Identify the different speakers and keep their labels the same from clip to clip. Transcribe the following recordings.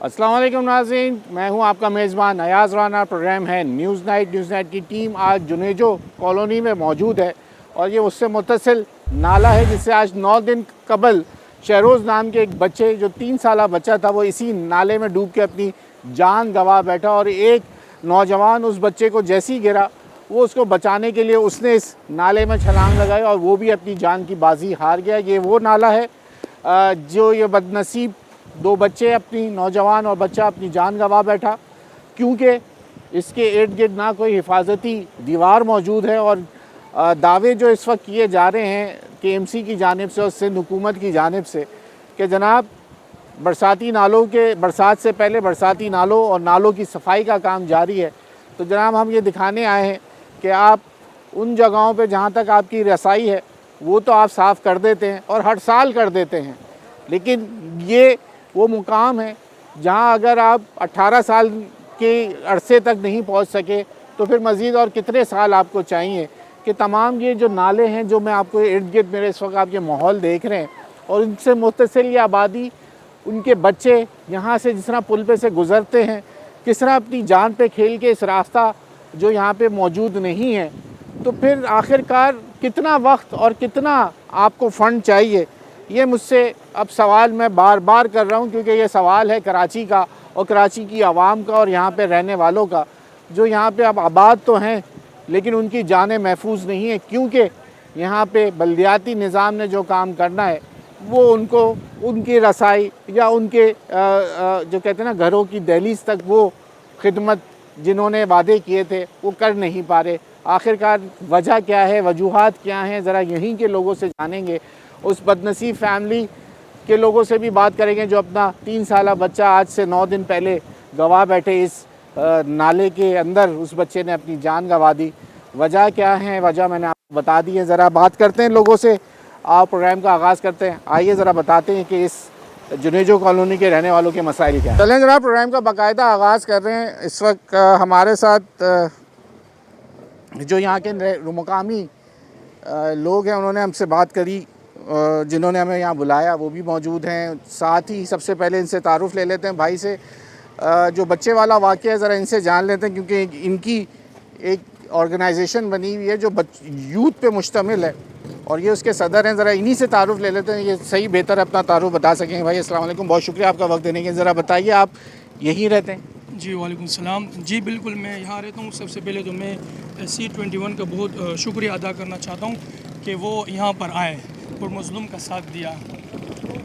Speaker 1: अस्सलाम वालेकुम नाज़रीन, मैं हूं आपका मेज़बान अयाज़ राना। प्रोग्राम है न्यूज़ नाइट। न्यूज़ नाइट की टीम आज जुनेजो कॉलोनी में मौजूद है और ये उससे मुत्तसिल नाला है जिससे आज 9 दिन कबल शहरोज़ नाम के एक बच्चे, जो 3 साला बच्चा था, वो इसी नाले में डूब के अपनी जान गंवा बैठा। और एक नौजवान उस बच्चे को जैसे ही गिरा, वो उसको बचाने के लिए उसने इस नाले में छलांग लगाई और वो भी अपनी जान की बाजी हार गया। ये वो नाला है जो ये बदनसीब 2 बच्चे, अपनी नौजवान और बच्चा, अपनी जान गंवा बैठा क्योंकि इसके इर्द गिर्द ना कोई हिफाजती दीवार मौजूद है। और दावे जो इस वक्त किए जा रहे हैं KMC की जानिब से और सिंध हुकूमत की जानिब से कि जनाब बरसाती नालों के, बरसात से पहले बरसाती नालों और नालों की सफाई का काम जारी है। तो जनाब हम ये दिखाने आए हैं कि आप उन जगहों पे जहाँ तक आपकी रसाई है वो तो आप साफ़ कर देते हैं और हर साल कर देते हैं, लेकिन ये वो मुकाम है जहाँ अगर आप 18 साल के अरसे तक नहीं पहुँच सके तो फिर मज़ीद और कितने साल आपको चाहिए कि तमाम ये जो नाले हैं जो मैं आपको इर्द गिर्द मेरे इस वक्त आप ये माहौल देख रहे हैं और इनसे मुत्तसिल ये आबादी, उनके बच्चे यहाँ से जिस तरह पुल पे से गुज़रते हैं, किस तरह अपनी जान पे खेल के इस रास्ता जो यहाँ पे मौजूद नहीं है, तो फिर आखिरकार कितना वक्त और कितना आपको फ़ंड चाहिए। ये मुझसे अब सवाल मैं बार बार कर रहा हूँ क्योंकि ये सवाल है कराची का और कराची की आवाम का और यहाँ पे रहने वालों का, जो यहाँ पे अब आबाद तो हैं लेकिन उनकी जानें महफूज नहीं है क्योंकि यहाँ पे बल्दियाती निज़ाम ने जो काम करना है वो उनको उनकी रसाई या उनके जो कहते हैं ना घरों की दहलीज तक वो खिदमत जिन्होंने वादे किए थे वो कर नहीं पा रहे। आखिरकार वजह क्या है, वजूहात क्या हैं, ज़रा यहीं के लोगों से जानेंगे। उस बदनसीब फैमिली के लोगों से भी बात करेंगे जो अपना 3 साला बच्चा आज से 9 दिन पहले गंवा बैठे इस नाले के अंदर उस बच्चे ने अपनी जान गंवा दी। वजह क्या है, वजह मैंने आपको बता दी है। ज़रा बात करते हैं लोगों से, आप प्रोग्राम का आगाज़ करते हैं। आइए ज़रा बताते हैं कि इस जुनेजो कॉलोनी के रहने वालों के मसाइल क्या हैं। चलें ज़रा प्रोग्राम का बाकायदा आगाज़ कर रहे हैं। इस वक्त हमारे साथ जो यहाँ के मुकामी लोग हैं उन्होंने हमसे बात करी, जिन्होंने हमें यहाँ बुलाया वो भी मौजूद हैं। साथ ही सबसे पहले इनसे तारुफ़ ले लेते हैं भाई से। जो बच्चे वाला वाक़या है ज़रा इनसे जान लेते हैं क्योंकि इनकी एक ऑर्गेनाइजेशन बनी हुई है जो यूथ पे मुश्तमिल है और ये उसके सदर हैं। ज़रा इन्हीं से तारुफ़ ले लेते हैं, ये सही बेहतर अपना तारुफ़ बता सकेंगे। भाई अस्सलाम वालेकुम, बहुत शुक्रिया आपका वक्त देने के। ज़रा बताइए आप यहीं रहते हैं?
Speaker 2: जी वालेकुम सलाम। जी बिल्कुल, मैं यहाँ रहता हूँ। सबसे पहले तो मैं C21 का बहुत शुक्रिया अदा करना चाहता हूँ कि वो यहाँ पर आए और मज़लूम का साथ दिया।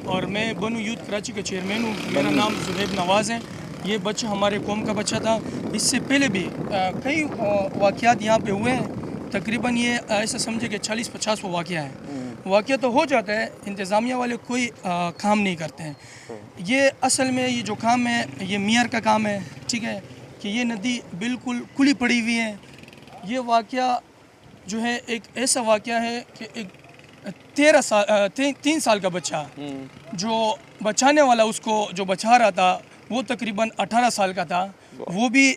Speaker 2: और मैं बनू यूथ कराची का चेयरमैन हूँ। मेरा नाम ज़ुहैब नवाज़ है। ये बच्चा हमारे कौम का बच्चा था। इससे पहले भी कई वाक़यात यहाँ पे हुए हैं। तकरीबन ये ऐसा समझे कि 40-50 वो वाक़या है। वाक़या तो हो जाता है, इंतज़ामिया वाले कोई काम नहीं करते हैं। ये असल में ये जो काम है ये मेयर का काम है, ठीक है, कि ये नदी बिल्कुल खुली पड़ी हुई है। ये वाक़या जो है एक ऐसा वाक़या है कि एक 3 साल का बच्चा जो बचाने वाला उसको जो बचा रहा था वो तकरीबन 18 साल का था, वो भी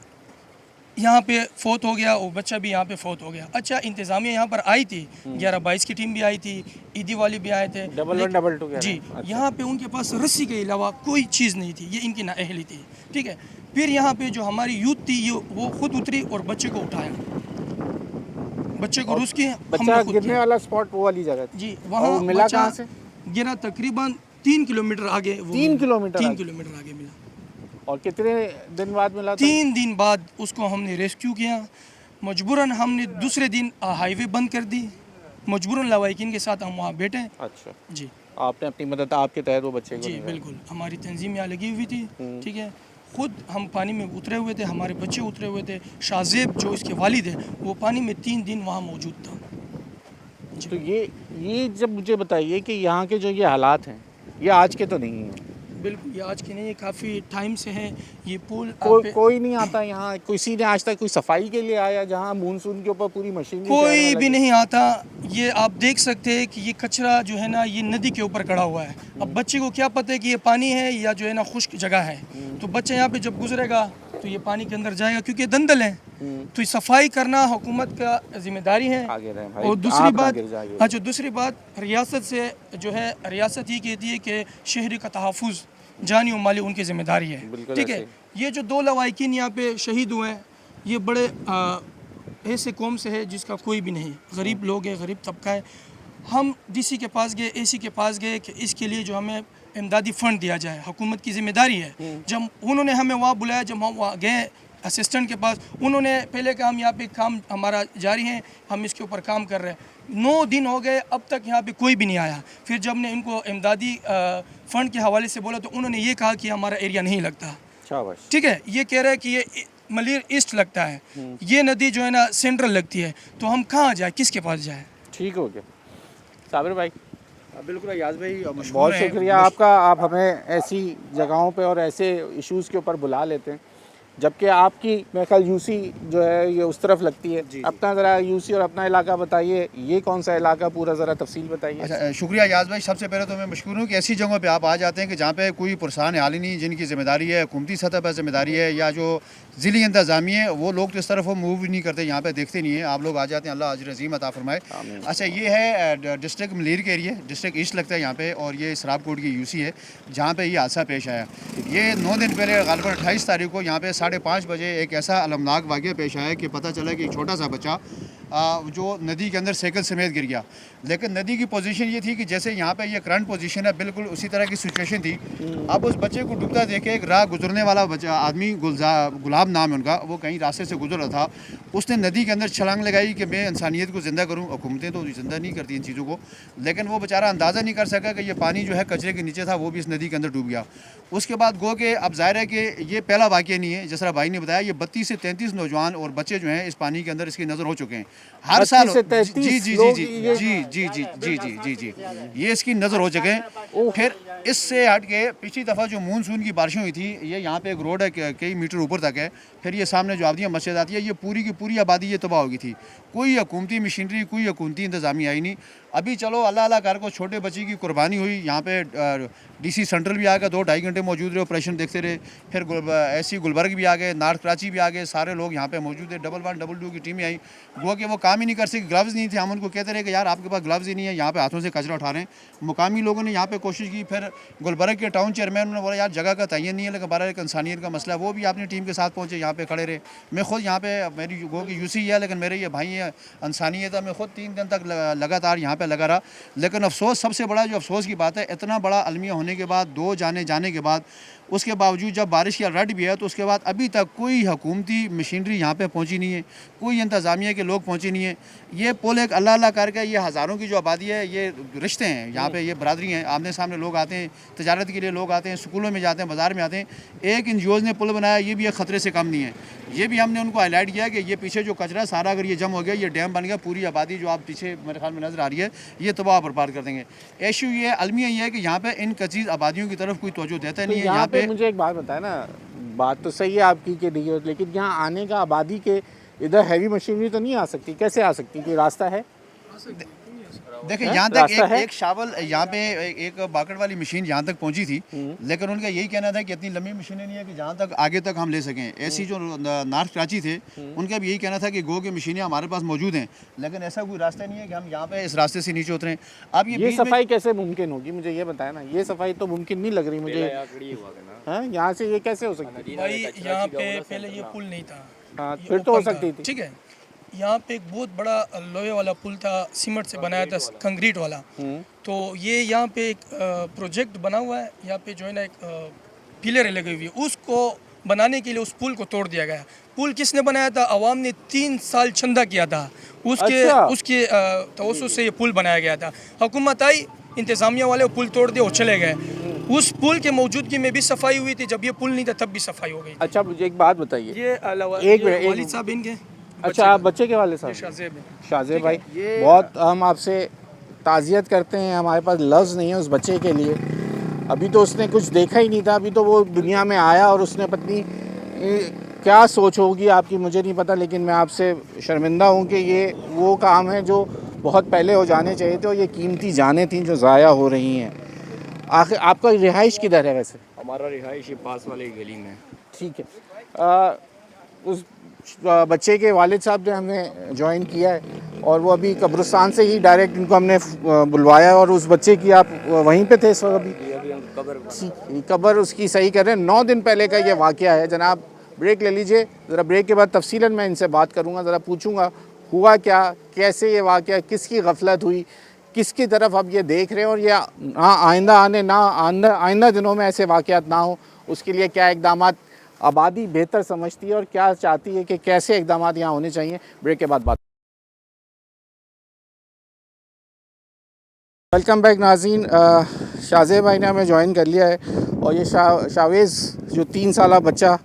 Speaker 2: यहाँ पे फौत हो गया, वो बच्चा भी यहाँ पे फौत हो गया। अच्छा, इंतज़ामिया यहाँ पर आई थी, 11-22 की टीम भी आई थी, ईदी वाली भी आए थे।
Speaker 1: डबल 1 डबल 2
Speaker 2: जी, यहाँ पे उनके पास रस्सी के अलावा कोई चीज़ नहीं थी, ये इनकी नाअहली थी, ठीक है। फिर यहाँ पे जो हमारी यूथ थी ये वो खुद उतरी और बच्चे को उठाया, बच्चे को रुस के
Speaker 1: बच्चा गिरने वाला स्पॉट वो वाली जगह थी।
Speaker 2: जी, वहाँ
Speaker 1: मिला कहाँ से?
Speaker 2: गिरा तकरीबन 3 किलोमीटर आगे।
Speaker 1: 3 किलोमीटर
Speaker 2: 3 किलोमीटर आगे मिला।
Speaker 1: और कितने दिन बाद मिला था?
Speaker 2: 3 दिन बाद उसको हमने रेस्क्यू किया। मजबूरन हमने दूसरे दिन हाईवे बंद कर दी। मजबूरन लवाहिकीन के साथ हम वहाँ बैठे।
Speaker 1: अच्छा
Speaker 2: जी,
Speaker 1: आपने अपनी मदद आपके तहत वो बच्चे को
Speaker 2: जी
Speaker 1: निकाला।
Speaker 2: बिल्कुल, हमारी तंजीम यहाँ लगी हुई थी, ठीक है। खुद हम पानी में उतरे हुए थे, हमारे बच्चे उतरे हुए थे। शाहजेब जो इसके वालिद है वो पानी में 3 दिन वहाँ मौजूद था।
Speaker 1: तो ये जब मुझे बताइए कि यहाँ के जो ये हालात हैं ये आज के तो नहीं हैं।
Speaker 2: बिल्कुल, ये आज के नहीं, काफ़ी टाइम से है ये पुल।
Speaker 1: कोई नहीं आता यहाँ, किसी ने आज तक कोई सफाई के लिए आया जहाँ मानसून के ऊपर पूरी मशीन
Speaker 2: कोई भी नहीं आता। ये आप देख सकते हैं कि ये कचरा जो है ना ये नदी के ऊपर खड़ा हुआ है। अब बच्चे को क्या पता है कि ये पानी है या जो है ना खुश्क जगह है, तो बच्चा यहाँ पे जब गुजरेगा तो ये पानी के अंदर जाएगा क्योंकि दंदल है। तो सफाई करना हुकूमत का जिम्मेदारी है। और दूसरी बात रियासत से जो है, रियासत ये कहती है कि शहरी का तहफ़्फ़ुज़ जानी और माली उनकी जिम्मेदारी है।
Speaker 1: बिल्कुल
Speaker 2: ठीक है,
Speaker 1: ऐसे
Speaker 2: ये जो 2 लवाहिकीन यहाँ पे शहीद हुए हैं, ये बड़े ऐसे कौम से है जिसका कोई भी नहीं, गरीब लोग है, गरीब तबका है। हम डीसी के पास गए, एसी के पास गए कि इसके लिए जो हमें इमदादी फ़ंड दिया जाए, हुकूमत की ज़िम्मेदारी है। जब उन्होंने हमें वहाँ बुलाया, जब हम वहाँ गए असिस्टेंट के पास, उन्होंने पहले कहा हम यहाँ पे काम हमारा जारी है, हम इसके ऊपर काम कर रहे हैं। 9 दिन हो गए, अब तक यहाँ पे कोई भी नहीं आया। फिर जब ने इनको इमदादी फ़ंड के हवाले से बोला तो उन्होंने ये कहा कि हमारा एरिया नहीं लगता।
Speaker 1: शाबाश।
Speaker 2: ठीक है, ये कह रहे हैं कि ये मलिर ईस्ट लगता है, ये नदी जो है ना सेंट्रल लगती है, तो हम कहाँ जाए, किसके पास जाए?
Speaker 1: ठीक हो गया साबिर भाई,
Speaker 3: बिल्कुल अयाज भाई
Speaker 1: बहुत शुक्रिया आपका, आप हमें ऐसी जगहों पे और ऐसे इश्यूज़ के ऊपर बुला लेते हैं, जबकि आपकी मेरे ख्याल यूसी जो है ये उस तरफ लगती है। अपना ज़रा यूसी और अपना इलाका बताइए, ये कौन सा इलाका पूरा ज़रा तफसील बताइए।
Speaker 3: अच्छा, शुक्रिया अयाज भाई। सबसे पहले तो मैं मशकूर हूँ कि ऐसी जगहों पे आप आ जाते हैं कि जहाँ पे कोई पुरसान हाल ही नहीं, जिनकी ज़िम्मेदारी है हुकूमती सतह पर ज़िम्मेदारी है, या जो ज़िली इंतज़ामिया है, वो लोग तो इस तरफ वो मूव ही नहीं करते, यहाँ पे देखते नहीं है। आप लोग आ जाते हैं, अल्लाह अजर अज़ीम अता फरमाए। अच्छा, ये है डिस्ट्रिक्ट मलीर के एरिया, डिस्ट्रिक्ट ईस्ट लगता है यहाँ पे, और ये सराबकोट की यूसी है जहाँ पे ये हादसा पेश आया। ये 9 दिन पहले ग़ालिबन 28 तारीख को यहाँ पे 5:30 बजे एक ऐसा अलमनाक वाक़या पेश आया कि पता चला कि एक छोटा सा बच्चा जो नदी के अंदर साइकिल समेत गिर गया। लेकिन नदी की पोजीशन ये थी कि जैसे यहाँ पे ये करंट पोजीशन है, बिल्कुल उसी तरह की सिचुएशन थी। अब उस बच्चे को डूबता देखे एक राह गुजरने वाला बच्चा आदमी, गुलाब नाम है उनका, वो कहीं रास्ते से गुजर रहा था। उसने नदी के अंदर छलांग लगाई कि मैं इंसानियत को ज़िंदा करूँ। हुकूमतें तो ज़िंदा नहीं करती इन चीज़ों को, लेकिन वो बेचारा अंदाज़ा नहीं कर सका कि ये पानी जो है कचरे के नीचे था, वो भी इस नदी के अंदर डूब गया। उसके बाद गो के अब ज़ाहिर है कि ये पहला वाक़या नहीं है, जिस तरह भाई ने बताया, ये 32 से 33 नौजवान और बच्चे जो हैं इस पानी के अंदर इसकी नज़र हो चुके हैं हर साल। जी जी जी जी जी जी जी जी जी जी जी ये इसकी नज़र हो चुके हैं। फिर इससे हट के पिछली दफ़ा जो मानसून की बारिशें हुई थी, ये यहाँ पे एक रोड है कई मीटर ऊपर तक है, फिर ये सामने जो आबादियाँ मस्जिद आती है, ये पूरी की पूरी आबादी ये तबाह हो गई थी। कोई हुकूमती मशीनरी, कोई हुकूमती इंतज़ामिया आई नहीं। अभी चलो अल्लाह अल्लाह कर को छोटे बच्चे की कुर्बानी हुई। यहाँ पे डीसी सेंट्रल भी आ गया, 2-2.5 घंटे मौजूद रहे, ऑपरेशन देखते रहे। फिर ऐसी गुलबर्ग भी आ गए, नॉर्थ कराची भी आ गए, सारे लोग यहाँ पे मौजूद है। 1-1, 2-2 की टीमें आई, वो कि वो काम ही नहीं कर सकी, ग्लव्स नहीं थे। हम उनको कहते रहे कि यार आपके पास ग्लव्स ही नहीं है, यहाँ पे हाथों से कचरा उठा रहे हैं। मुकामी लोगों ने यहाँ पे कोशिश की, फिर गुलबर्ग के टाउन चेयरमैन ने बोला यार जगह का तयन नहीं है, लेकिन बहरहाल एक इंसानियत का मसला है, वो भी अपनी टीम के साथ पहुँचे, यहाँ पे खड़े रहे। मैं खुद यहाँ पे, मेरी गो की यूसी है, लेकिन मेरे ये भाई है इंसानियत है, मैं खुद 3 दिन तक लगातार यहाँ पे लगा रहा। लेकिन अफसोस, सबसे बड़ा जो अफसोस की बात है, इतना बड़ा अलमिया होने के बाद, 2 जाने के बाद, उसके बावजूद जब बारिश का रट भी है, तो उसके बाद अभी तक कोई हुकूमती मशीनरी यहाँ पे पहुँची नहीं है, कोई इंतज़ामिया के लोग पहुँचे नहीं है। ये पुल एक अल्लाह अल्लाह करके, ये हज़ारों की जो आबादी है, ये रिश्ते हैं यहाँ पे, ये बरादरी हैं, आमने सामने लोग आते हैं, तजारत के लिए लोग आते हैं, स्कूलों में जाते हैं, बाज़ार में आते हैं। एक NGOs ने पुल बनाया, ये भी एक ख़तरे से कम नहीं है। ये भी हमने उनको हाईलाइट किया कि ये पीछे जो कचरा सारा अगर ये जम हो गया, ये डैम बन गया, पूरी आबादी जो आप पीछे मेरे ख्याल में नज़र आ रही है, ये तबाह बर्बाद कर देंगे। इशू ये अलमिया ये है कि यहाँ पे इन कचीज़ आबादियों की तरफ कोई तवज्जो देता नहीं है। यहाँ पे
Speaker 1: मुझे एक बात बताए ना, बात तो सही है आपकी कि नहीं, लेकिन यहाँ आने का आबादी के इधर हैवी मशीनरी तो नहीं आ सकती, कैसे आ सकती, कोई रास्ता है?
Speaker 3: देखिए यहाँ तक एक शावल, यहाँ पे एक बाकट वाली मशीन यहाँ तक पहुँची थी, लेकिन उनका यही कहना था कि इतनी लंबी मशीनें नहीं है कि जहाँ तक आगे तक हम ले सकें। ऐसी जो नॉर्थ कराची थे, उनका भी यही कहना था कि गो की मशीनें हमारे पास मौजूद हैं, लेकिन ऐसा कोई रास्ता नहीं है कि हम यहाँ पे इस रास्ते से नीचे उतरें। अब
Speaker 1: ये सफाई कैसे मुमकिन होगी, मुझे ये बताया ना, ये सफाई तो मुमकिन नहीं लग रही मुझे। यहाँ से ये कैसे हो सकती है
Speaker 2: भाई? यहाँ पे पहले ये पुल नहीं था।
Speaker 1: हाँ, फिर तो हो सकती थी।
Speaker 2: ठीक है, यहाँ पे एक बहुत बड़ा लोहे वाला पुल था, सीमेंट से बनाया था, कंक्रीट वाला। तो ये यहाँ पे एक प्रोजेक्ट बना हुआ है, यहाँ पे जो है ना एक पिलर लगी हुई है, उसको बनाने के लिए उस पुल को तोड़ दिया गया। पुल किसने बनाया था? आवाम ने 3 साल चंदा किया था, उसके तवज्जुह से ये पुल बनाया गया था। हुकूमत आई, इंतज़ामिया वाले पुल तोड़ दिए और चले गए। उस पुल के मौजूदगी में भी सफाई हुई थी, जब ये पुल नहीं था तब भी सफाई हो गई।
Speaker 1: अच्छा, मुझे एक बात बताइए,
Speaker 2: ये वालिद साहब इनके।
Speaker 1: अच्छा, आप बच्चे के वाले साहब शाहजेब भाई, बहुत हम आपसे ताज़ियत करते हैं, हमारे पास लफ्ज़ नहीं है उस बच्चे के लिए। अभी तो उसने कुछ देखा ही नहीं था, अभी तो वो दुनिया में आया और उसने पत्नी क्या सोच होगी आपकी मुझे नहीं पता, लेकिन मैं आपसे शर्मिंदा हूँ कि ये वो काम है जो बहुत पहले हो जाने चाहिए थे, और ये कीमती जानें थी जो ज़ाया हो रही हैं। आखिर आपका रिहाइश किधर है वैसे?
Speaker 4: हमारा रिहाइश पास वाली गली में।
Speaker 1: ठीक है, उस बच्चे के वालिद साहब ने हमने ज्वाइन किया है, और वो अभी कब्रिस्तान से ही डायरेक्ट इनको हमने बुलवाया, और उस बच्चे की आप वहीं पे थे इस वक्त? अभी
Speaker 4: कबर
Speaker 1: कबर उसकी सही कर रहे हैं। 9 दिन पहले का ये वाक़या है जनाब। ब्रेक ले लीजिए ज़रा, ब्रेक के बाद तफसीलन मैं इनसे बात करूँगा, ज़रा पूछूँगा हुआ क्या, कैसे ये वाक़या, किसकी गफलत हुई, किसकी तरफ अब ये देख रहे हैं, और ये आइंदा दिनों में ऐसे वाक़यात ना हो उसके लिए क्या इकदाम आबादी बेहतर समझती है और क्या चाहती है कि कैसे इकदाम यहाँ होने चाहिए। ब्रेक के बाद बात। वेलकम बैक नाज़रीन। शाहज़ेब भाई ने हमें ज्वाइन कर लिया है और ये शावेज़ जो 3 साला बच्चा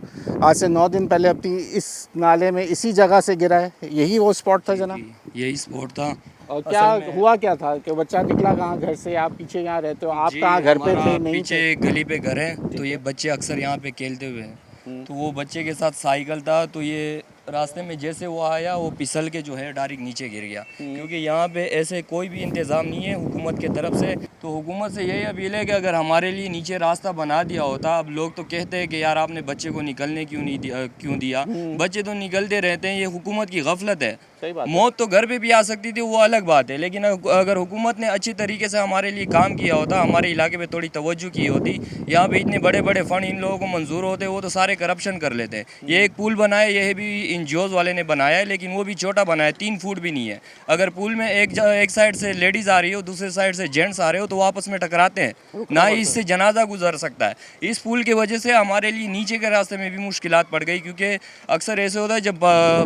Speaker 1: आज से 9 दिन पहले अपनी इस नाले में इसी जगह से गिरा है, यही वो स्पॉट था जनाब?
Speaker 4: यही स्पॉट था।
Speaker 1: और क्या हुआ क्या था कि बच्चा निकला कहाँ घर से? आप पीछे यहाँ रहते हो, आप कहाँ घर पे थे? नहीं
Speaker 4: पीछे
Speaker 1: थे?
Speaker 4: एक गली पे घर है, तो ये बच्चे अक्सर यहाँ पे खेलते हुए हैं। तो वो बच्चे के साथ साइकिल था, तो ये रास्ते में जैसे वो आया वो फिसल के जो है डायरेक्ट नीचे गिर गया। क्योंकि यहाँ पे ऐसे कोई भी इंतज़ाम नहीं है हुकूमत के तरफ से। तो हुकूमत से यही अपील है कि अगर हमारे लिए नीचे रास्ता बना दिया होता। अब लोग तो कहते हैं कि यार आपने बच्चे को निकलने क्यों दिया। बच्चे तो निकलते रहते हैं, ये हुकूमत की गफलत है।
Speaker 1: सही बात है।
Speaker 4: मौत तो घर पे भी आ सकती थी, वो अलग बात है, लेकिन अगर हुकूमत ने अच्छी तरीके से हमारे लिए काम किया होता, हमारे इलाके पे थोड़ी तवज्जो की होती, यहाँ पे इतने बड़े बड़े फंड इन लोगों को मंजूर होते, वो तो सारे करप्शन कर लेते। ये एक पुल बनाया, यह भी एनजीओज वाले ने बनाया है, लेकिन वो भी छोटा बनाया, 3 फुट भी नहीं है। अगर पुल में एक साइड से लेडीज़ आ रही हो, दूसरे साइड से जेंट्स आ रहे हो, तो वो आपस में टकराते हैं, ना ही इससे जनाजा गुजर सकता है। इस पुल की वजह से हमारे लिए नीचे के रास्ते में भी मुश्किलात पड़ गई, क्योंकि अक्सर ऐसे होता है जब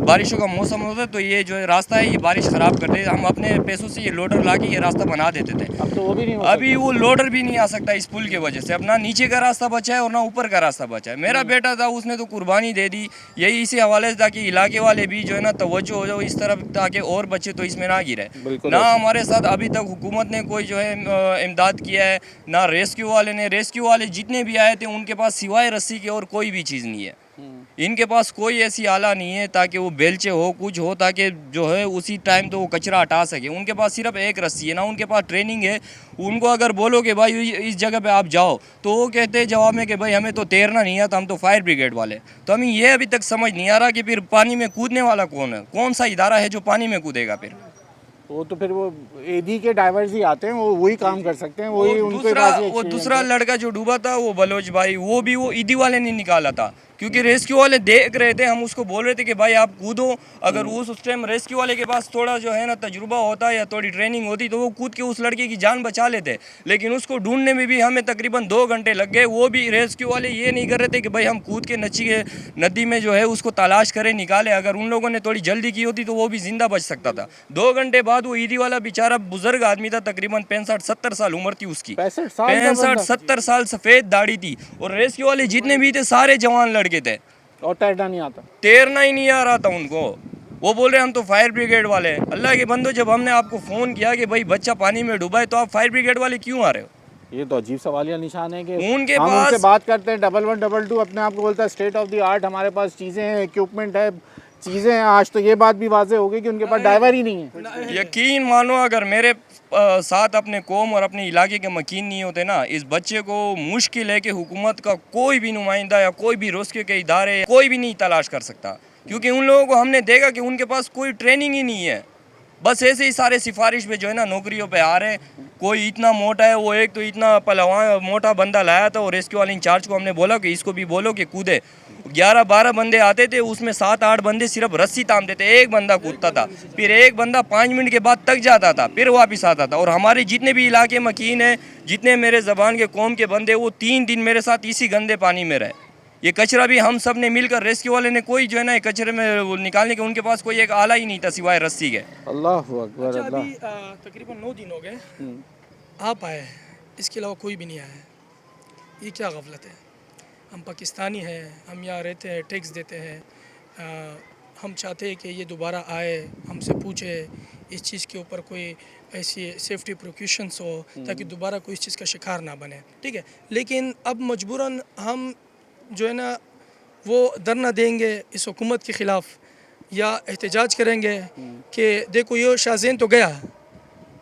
Speaker 4: बारिशों का मौसम होता है तो ये जो रास्ता है ये बारिश ख़राब कर दे। हम अपने पैसों से ये लोडर ला के ये रास्ता बना देते थे।
Speaker 1: अब तो वो भी नहीं हो
Speaker 4: अभी वो लोडर भी नहीं आ सकता इस पुल की वजह से। अब ना नीचे का रास्ता बचा है और ना ऊपर का रास्ता बचा है। मेरा बेटा था, उसने तो कुर्बानी दे दी, यही इसी हवाले से ताकि इलाके वाले भी जो है ना तवज्जो हो जाओ इस तरफ, ताकि और बच्चे तो इसमें ना गिरे। ना हमारे साथ अभी तक हुकूमत ने कोई जो है इमदाद किया है, ना रेस्क्यू वाले ने। रेस्क्यू वाले जितने भी आए थे उनके पास सिवाय रस्सी के और कोई भी चीज़ नहीं है। इनके पास कोई ऐसी आला नहीं है ताकि वो बेलचे हो कुछ हो ताकि जो है उसी टाइम तो वो कचरा हटा सके। उनके पास सिर्फ एक रस्सी है, ना उनके पास ट्रेनिंग है। उनको अगर बोलो कि भाई इस जगह पे आप जाओ, तो वो कहते हैं जवाब में कि भाई हमें तो तैरना नहीं आता, हम तो फायर ब्रिगेड वाले। तो हमें ये अभी तक समझ नहीं आ रहा कि फिर पानी में कूदने वाला कौन है, कौन सा इदारा है जो पानी में कूदेगा। फिर
Speaker 1: वो तो फिर वो एडी के ड्राइवर्स ही आते हैं, वो वही काम कर सकते हैं, वही उनके पास ही
Speaker 4: वो
Speaker 1: experience
Speaker 4: दूसरा
Speaker 1: है।
Speaker 4: लड़का जो डूबा था वो बलोच भाई, वो भी वो ईदी वाले ने निकाला था, क्योंकि रेस्क्यू वाले देख रहे थे। हम उसको बोल रहे थे कि भाई आप कूदो। अगर उस टाइम रेस्क्यू वाले के पास थोड़ा जो है ना तजुर्बा होता या थोड़ी ट्रेनिंग होती तो वो कूद के उस लड़के की जान बचा लेते। लेकिन उसको ढूंढने में भी हमें तकरीबन 2 घंटे लग गए। वो भी रेस्क्यू वाले ये नहीं कर रहे थे कि भाई हम कूद के नदी में जो है उसको तलाश करें निकाले। अगर उन लोगों ने थोड़ी जल्दी की होती तो वो भी जिंदा बच सकता था। 2 घंटे बाद वो ईदी वाला बेचारा बुजुर्ग आदमी था, तकरीबन 65-70 साल उम्र थी उसकी।
Speaker 1: 65 साल का बंदा।
Speaker 4: 65-70 साल, सफ़ेद दाढ़ी थी। और रेस्क्यू वाले जितने भी थे सारे जवान लड़के थे।
Speaker 1: और तैरना नहीं आता।
Speaker 4: तैरना ही नहीं आ रहा था उनको। वो बोल रहे हम तो फायर ब्रिगेड वाले हैं। अल्लाह के बंदो, जब हमने आपको फ़ोन किया कि भाई बच्चा पानी में डूबा है तो आप फायर ब्रिगेड वाले क्यों आ रहे हो?
Speaker 1: ये तो अजीब सवालिया निशान है कि
Speaker 4: उनके
Speaker 1: हम
Speaker 4: पास-
Speaker 1: उनसे बात करते हैं 1112 अपने आप को बोलता है स्टेट ऑफ द आर्ट, हमारे पास चीज़ें हैं, इक्विपमेंट है, चीज़ें हैं। आज तो ये बात भी वाजे हो गई कि उनके पास ड्राइवर ही नहीं है।
Speaker 4: यकीन मानो, अगर मेरे साथ अपने कौम और अपने इलाके के मकीन नहीं होते ना, इस बच्चे को मुश्किल है कि हुकूमत का कोई भी नुमाइंदा या कोई भी रेस्क्यू के इदारे कोई भी नहीं तलाश कर सकता। क्योंकि उन लोगों को हमने देखा कि उनके पास कोई ट्रेनिंग ही नहीं है। बस ऐसे ही सारे सिफारिश पे जो है ना नौकरियों पे आ रहे हैं। कोई इतना मोटा है, वो एक तो इतना पहलवान मोटा बंदा लाया था, और रेस्क्यू वाले इंचार्ज को हमने बोला कि इसको भी बोलो कि कूदे। 11-12 बंदे आते थे, उसमें 7-8 बंदे सिर्फ रस्सी तामते थे, एक बंदा कूदता था। फिर एक बंदा 5 मिनट के बाद तक जाता था, फिर वापस आता था। और हमारे जितने भी इलाके मकीन है, जितने मेरे ज़बान के कौम के बंदे, वो 3 दिन मेरे साथ इसी गंदे पानी में रहे। ये कचरा भी हम सब ने मिलकर, रेस्क्यू वाले ने कोई जो है ना ये कचरे में वो निकालने के उनके पास कोई एक आला ही नहीं था सिवाय रस्सी के।
Speaker 1: अल्लाह अकबर।
Speaker 2: अच्छा,
Speaker 1: अल्लाह।
Speaker 2: अभी तकरीबन 9 दिन हो गए आप आए, इसके अलावा कोई भी नहीं आया है। ये क्या गफलत है? हम पाकिस्तानी हैं, हम यहाँ रहते हैं, टैक्स देते हैं। हम चाहते हैं कि ये दोबारा आए, हमसे पूछे इस चीज़ के ऊपर कोई ऐसी सेफ्टी प्रिकॉशंस हो ताकि दोबारा कोई इस चीज़ का शिकार ना बने। ठीक है, लेकिन अब मजबूरन हम जो है ना वो धरना देंगे इस हुकूमत के ख़िलाफ़, या एहतजाज करेंगे कि देखो ये शाहज़ेन तो गया,